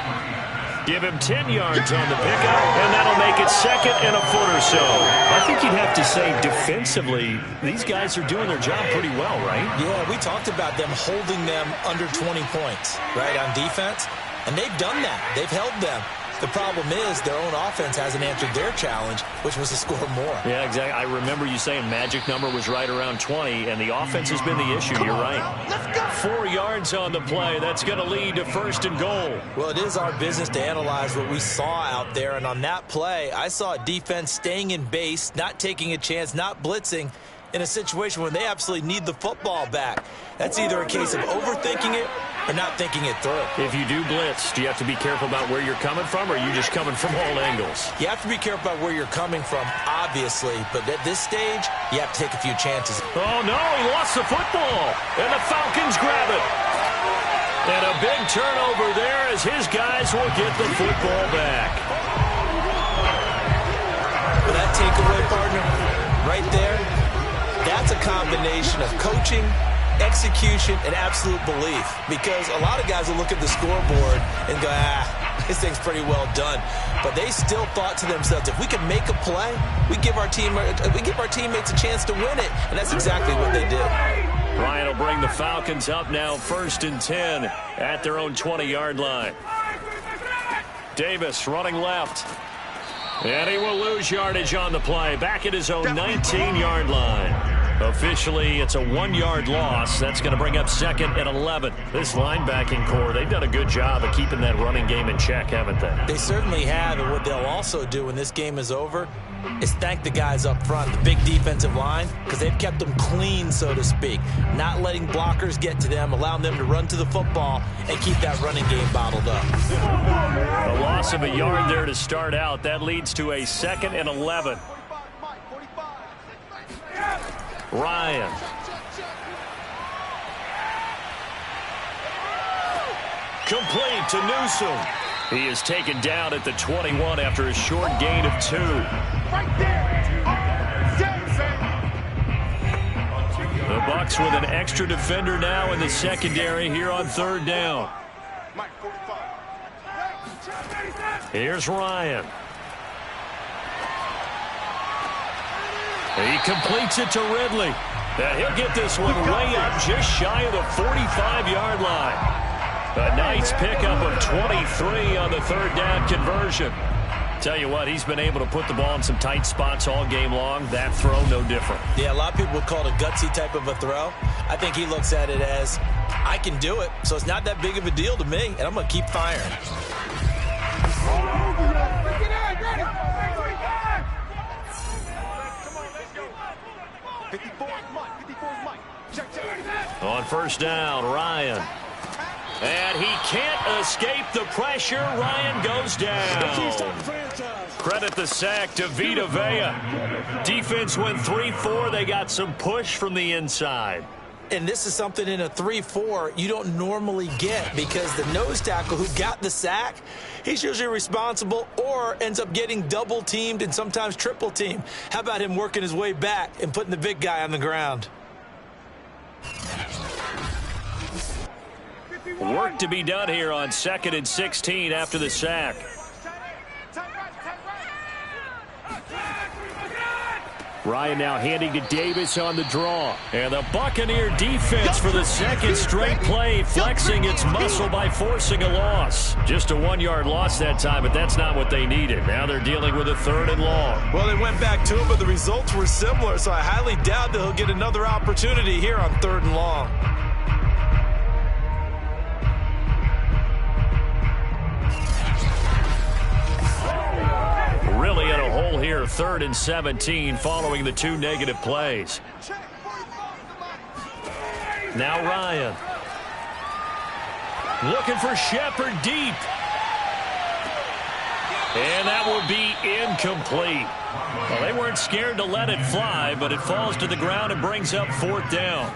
Give him 10 yards on the pickup, and that'll make it 2nd and a foot or so. I think you'd have to say defensively, these guys are doing their job pretty well, right? Yeah, we talked about them holding them under 20 points, right, on defense. And they've done that. They've held them. The problem is their own offense hasn't answered their challenge, which was to score more. Yeah, exactly. I remember you saying magic number was right around 20, and the offense has been the issue. You're right. 4 yards on the play. That's going to lead to 1st and goal. Well, it is our business to analyze what we saw out there, and on that play, I saw a defense staying in base, not taking a chance, not blitzing, in a situation where they absolutely need the football back. That's either a case of overthinking it or not thinking it through. If you do blitz, do you have to be careful about where you're coming from, or are you just coming from all angles? You have to be careful about where you're coming from, obviously, but at this stage, you have to take a few chances. Oh, no, he lost the football, and the Falcons grab it. And a big turnover there as his guys will get the football back. With that takeaway, partner, right there, that's a combination of coaching, execution, and absolute belief. Because a lot of guys will look at the scoreboard and go, this thing's pretty well done. But they still thought to themselves, if we can make a play, we give our teammates a chance to win it. And that's exactly what they did. Ryan will bring the Falcons up now 1st and 10 at their own 20-yard line. Davis running left. And he will lose yardage on the play. Back at his own 19-yard line. Officially, it's a 1-yard loss. That's going to bring up 2nd and 11. This linebacking core, they've done a good job of keeping that running game in check, haven't they? They certainly have, and what they'll also do when this game is over is thank the guys up front, the big defensive line, because they've kept them clean, so to speak. Not letting blockers get to them, allowing them to run to the football and keep that running game bottled up. A loss of a yard there to start out. That leads to a 2nd and 11. Ryan. Complete to Newsome. He is taken down at the 21 after a short gain of 2. The Bucs with an extra defender now in the secondary here on 3rd down. Here's Ryan. He completes it to Ridley. And he'll get this one way up just shy of the 45-yard line. A nice pickup of 23 on the 3rd down conversion. Tell you what, he's been able to put the ball in some tight spots all game long. That throw, no different. Yeah, a lot of people would call it a gutsy type of a throw. I think he looks at it as, I can do it, so it's not that big of a deal to me, and I'm going to keep firing. On 1st down, Ryan. And he can't escape the pressure. Ryan goes down. Credit the sack to Vita Vea. Defense went 3-4. They got some push from the inside. And this is something in a 3-4 you don't normally get, because the nose tackle who got the sack, he's usually responsible or ends up getting double teamed and sometimes triple teamed. How about him working his way back and putting the big guy on the ground? Work to be done here on 2nd and 16 after the sack. Ryan now handing to Davis on the draw. And the Buccaneer defense for the 2nd straight play, flexing its muscle by forcing a loss. Just a 1-yard loss that time, but that's not what they needed. Now they're dealing with a 3rd and long. Well, they went back to it, but the results were similar, so I highly doubt that he'll get another opportunity here on 3rd and long. 3rd and 17 following the 2 negative plays. Now Ryan. Looking for Shepard deep. And that will be incomplete. Well, they weren't scared to let it fly, but it falls to the ground and brings up 4th down.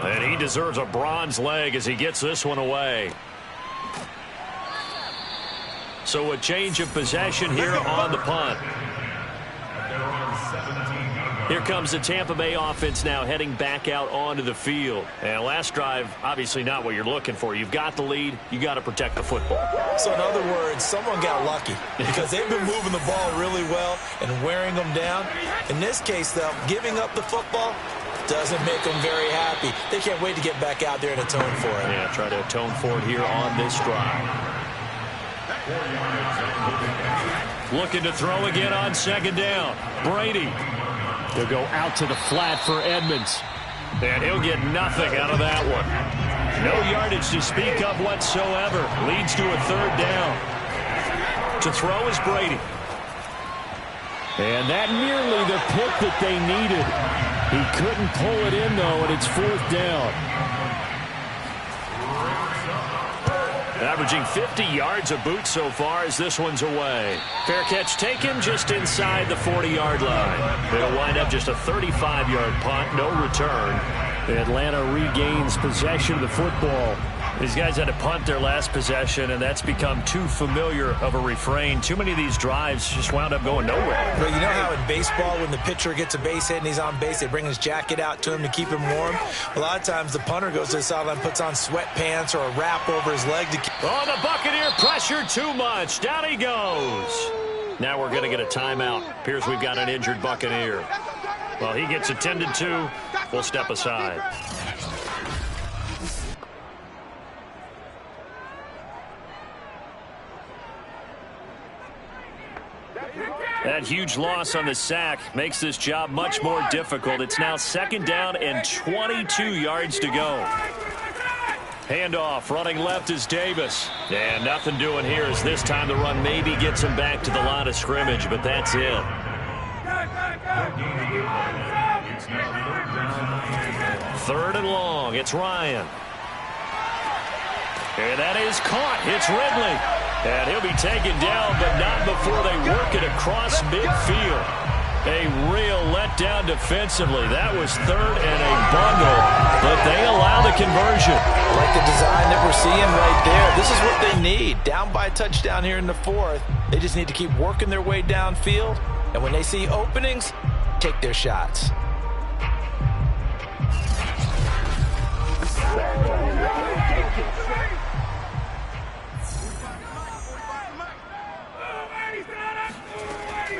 And he deserves a bronze leg as he gets this one away. So a change of possession here on the punt. Here comes the Tampa Bay offense now heading back out onto the field. And last drive, obviously not what you're looking for. You've got the lead. You got to protect the football. So in other words, someone got lucky because they've been moving the ball really well and wearing them down. In this case, though, giving up the football doesn't make them very happy. They can't wait to get back out there and atone for it. Yeah, try to atone for it here on this drive. Looking to throw again on 2nd down. Brady. He'll go out to the flat for Edmonds. And he'll get nothing out of that one. No yardage to speak of whatsoever. Leads to a 3rd down. To throw is Brady. And that nearly the pick that they needed. He couldn't pull it in, though, and it's 4th down. Averaging 50 yards a boot so far as this one's away. Fair catch taken just inside the 40-yard line. It'll wind up just a 35-yard punt, no return. Atlanta regains possession of the football. These guys had to punt their last possession, and that's become too familiar of a refrain. Too many of these drives just wound up going nowhere. But you know how in baseball, when the pitcher gets a base hit and he's on base, they bring his jacket out to him to keep him warm? A lot of times the punter goes to the sideline, puts on sweatpants or a wrap over his leg to keep... Oh, the Buccaneer pressure too much. Down he goes. Now we're going to get a timeout. Appears we've got an injured Buccaneer. Well, he gets attended to. We'll step aside. That huge loss on the sack makes this job much more difficult. It's now 2nd down and 22 yards to go. Handoff, running left is Davis. And nothing doing here as this time the run maybe gets him back to the line of scrimmage, but that's it. 3rd and long, it's Ryan. And that is caught. It's Ridley. And he'll be taken down, but not before they work it across midfield. A real letdown defensively. That was 3rd and a bundle, but they allow the conversion. I like the design that we're seeing right there. This is what they need. Down by a touchdown here in the 4th. They just need to keep working their way downfield. And when they see openings, take their shots.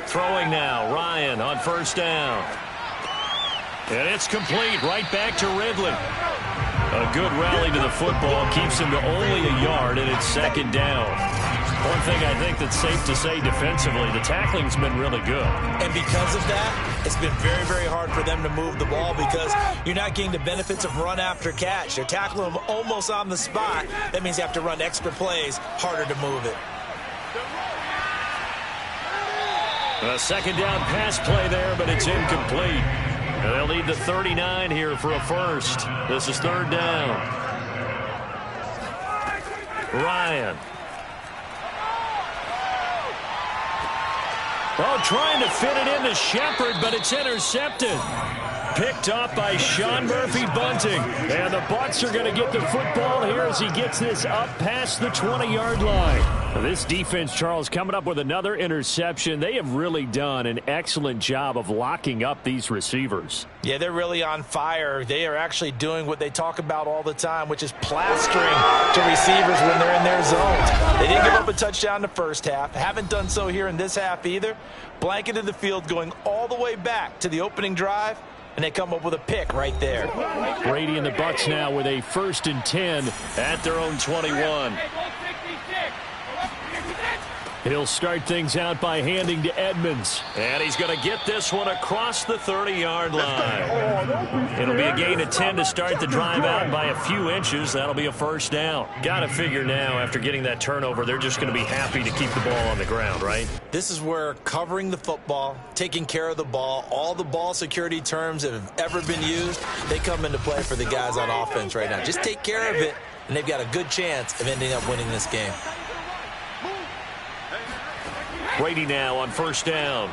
Throwing now, Ryan on 1st down. And it's complete, right back to Ridley. A good rally to the football, keeps him to only a yard, and it's 2nd down. One thing I think that's safe to say defensively, the tackling's been really good. And because of that, it's been very, very hard for them to move the ball because you're not getting the benefits of run after catch. They're tackling them almost on the spot. That means you have to run extra plays, harder to move it. A 2nd down pass play there, but it's incomplete. And they'll need the 39 here for a 1st. This is 3rd down. Ryan. Oh, trying to fit it into Shepard, but it's intercepted. Picked up by Sean Murphy-Bunting. And the Bucs are going to get the football here as he gets this up past the 20-yard line. This defense, Charles, coming up with another interception. They have really done an excellent job of locking up these receivers. Yeah, they're really on fire. They are actually doing what they talk about all the time, which is plastering to receivers when they're in their zones. They didn't give up a touchdown in the 1st half. Haven't done so here in this half either. Blanketed the field going all the way back to the opening drive. And they come up with a pick right there. Brady and the Bucs now with a 1st and 10 at their own 21. He'll start things out by handing to Edmonds. And he's going to get this one across the 30-yard line. It'll be a gain of 10 to start the drive out by a few inches. That'll be a first down. Got to figure now, after getting that turnover, they're just going to be happy to keep the ball on the ground, right? This is where covering the football, taking care of the ball, all the ball security terms that have ever been used, they come into play for the guys on offense right now. Just take care of it, and they've got a good chance of ending up winning this game. Brady now on first down.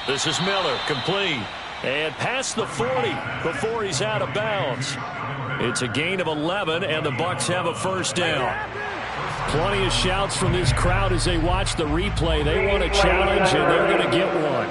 This is Miller, complete. And past the 40 before he's out of bounds. It's a gain of 11, and the Bucs have a first down. Plenty of shouts from this crowd as they watch the replay. They want a challenge, and they're going to get one.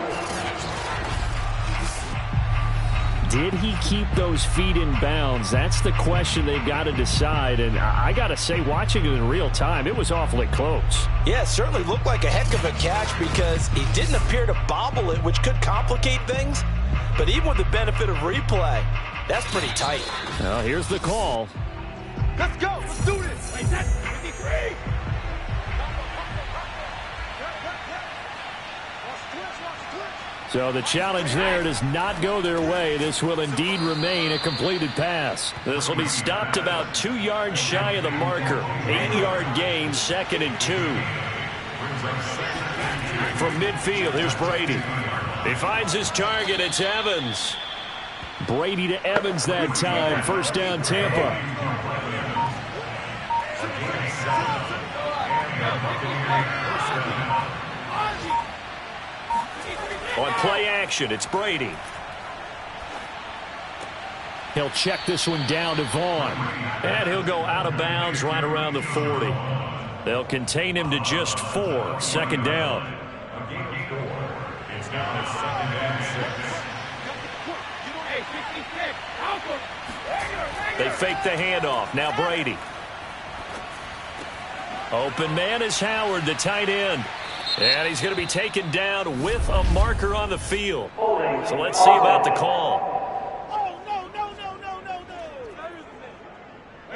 Did he keep those feet in bounds? That's the question they've got to decide. And I got to say, watching it in real time, it was awfully close. Yeah, it certainly looked like a heck of a catch because he didn't appear to bobble it, which could complicate things. But even with the benefit of replay, that's pretty tight. Well, here's the call. Let's go. Let's do this. Like that. 53. So the challenge there does not go their way. This will indeed remain a completed pass. This will be stopped about 2 yards shy of the marker. 8-yard gain, 2nd and 2. From midfield, here's Brady. He finds his target. It's Evans. Brady to Evans that time. First down, Tampa. On play action, it's Brady. He'll check this one down to Vaughn. And he'll go out of bounds right around the 40. They'll contain him to just 4. Second down. They fake the handoff. Now Brady. Open man is Howard, the tight end. And he's going to be taken down with a marker on the field. So let's see about the call.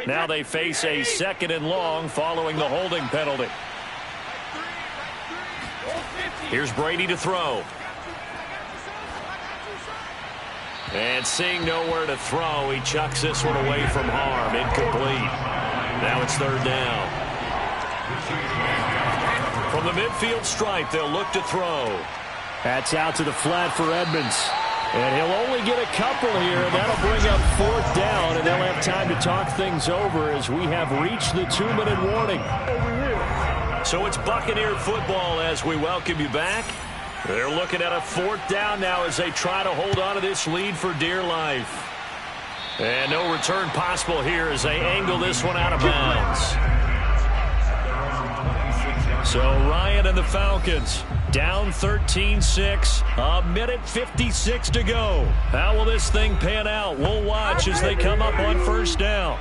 Now they face a 2nd and long following the holding penalty. Here's Brady to throw. And seeing nowhere to throw, he chucks this one away from harm. Incomplete. Now it's 3rd down. From the midfield stripe, they'll look to throw. That's out to the flat for Edmonds. And he'll only get a couple here, and that'll bring up 4th down, and they'll have time to talk things over as we have reached the 2-minute warning. So it's Buccaneer football as we welcome you back. They're looking at a 4th down now as they try to hold on to this lead for dear life. And no return possible here as they angle this one out of bounds. So Ryan and the Falcons down 13-6, a minute 56 to go. How will this thing pan out? We'll watch as they come up on first down.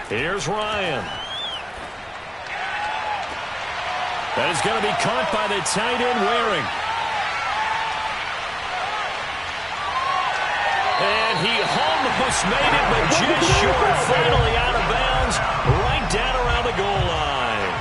Here's Ryan. That is going to be caught by the tight end Waring. And he almost made it, but just short. Finally out of bounds, right down around the goal line.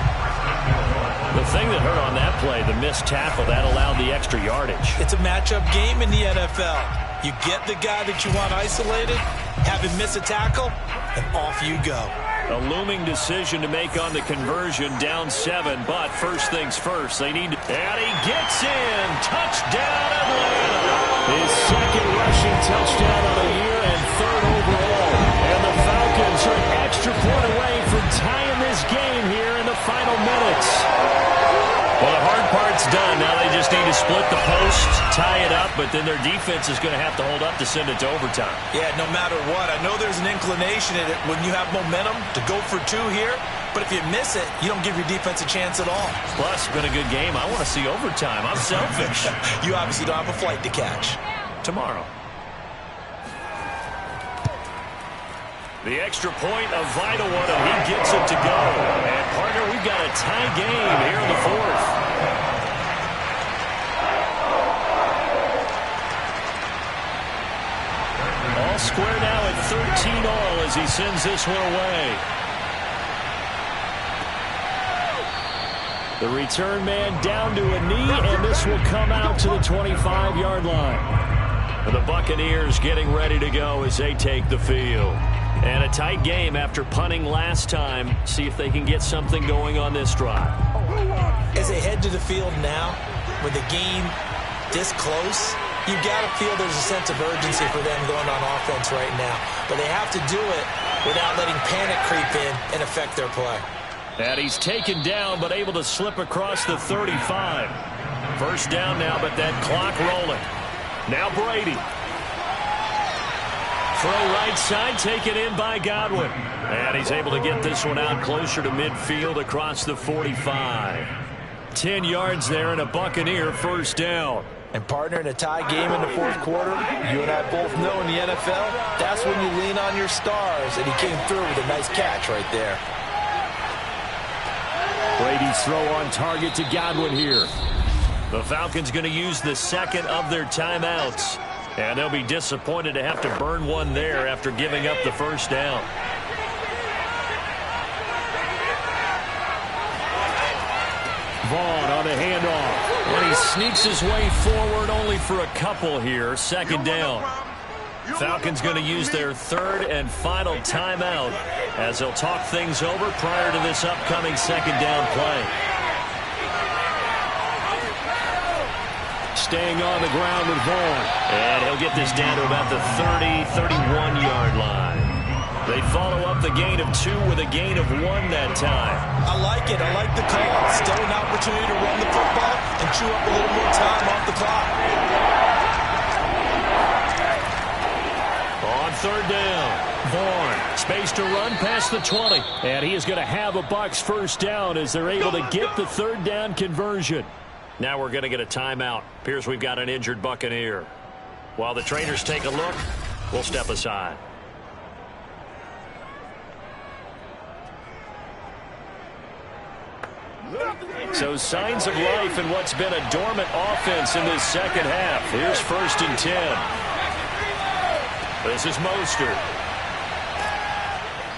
The thing that hurt on that play, the missed tackle, that allowed the extra yardage. It's a matchup game in the NFL. You get the guy that you want isolated, have him miss a tackle, and off you go. A looming decision to make on the conversion, down 7, but first things first, they need to... And he gets in! Touchdown, Atlanta! His 2nd rushing touchdown of the year and 3rd overall. And the Falcons are an extra point away from tying this game here in the final minutes. Well, the hard part's done. Now they just need to split the post, tie it up, but then their defense is going to have to hold up to send it to overtime. Yeah, no matter what. I know there's an inclination in it when you have momentum to go for 2 here, but if you miss it, you don't give your defense a chance at all. Plus, it's been a good game. I want to see overtime. I'm selfish. You obviously don't have a flight to catch. Tomorrow. The extra point, a vital one, and he gets it to go. And, partner, we've got a tie game here in the 4th. All square now at 13 all as he sends this one away. The return man down to a knee, and this will come out to the 25-yard line. And the Buccaneers getting ready to go as they take the field. And a tight game after punting last time. See if they can get something going on this drive. As they head to the field now, with the game this close, you've got to feel there's a sense of urgency for them going on offense right now. But they have to do it without letting panic creep in and affect their play. And he's taken down, but able to slip across the 35. First down now, but that clock rolling. Now Brady. Throw right side, taken in by Godwin. And he's able to get this one out closer to midfield across the 45. 10 yards there and a Buccaneer first down. And partner, in a tie game in the fourth quarter, you and I both know in the NFL, that's when you lean on your stars. And he came through with a nice catch right there. Brady's throw on target to Godwin here. The Falcons going to use the second of their timeouts. And they'll be disappointed to have to burn one there after giving up the first down. Vaughn on the handoff. And he sneaks his way forward only for a couple here. Second down. Falcons going to use their third and final timeout as they'll talk things over prior to this upcoming second down play. Staying on the ground with Vaughn. And he'll get this down to about the 30, 31-yard line. They follow up the gain of 2 with a gain of 1 that time. I like it. I like the call. Still an opportunity to run the football and chew up a little more time off the clock. On third down, Vaughn, space to run past the 20. And he is going to have a Bucs first down as they're able to get the third down conversion. Now we're going to get a timeout. Appears we've got an injured Buccaneer. While the trainers take a look, we'll step aside. So signs of life in what's been a dormant offense in this second half. Here's 1st and 10. This is Mostert.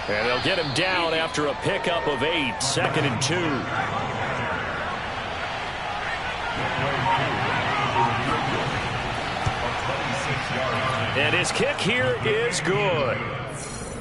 And they'll get him down after a pickup of 8. 2nd and 2. And his kick here is good.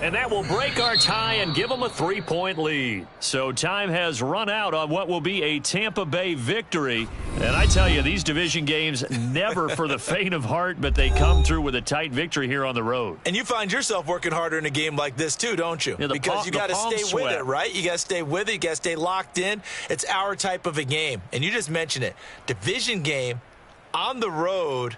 And that will break our tie and give them a 3-point lead. So time has run out on what will be a Tampa Bay victory. And I tell you, these division games never for the faint of heart, but they come through with a tight victory here on the road. And you find yourself working harder in a game like this too, don't you? Yeah, because you got to stay with it, right? You got to stay with it. You got to stay locked in. It's our type of a game. And you just mentioned it. Division game on the road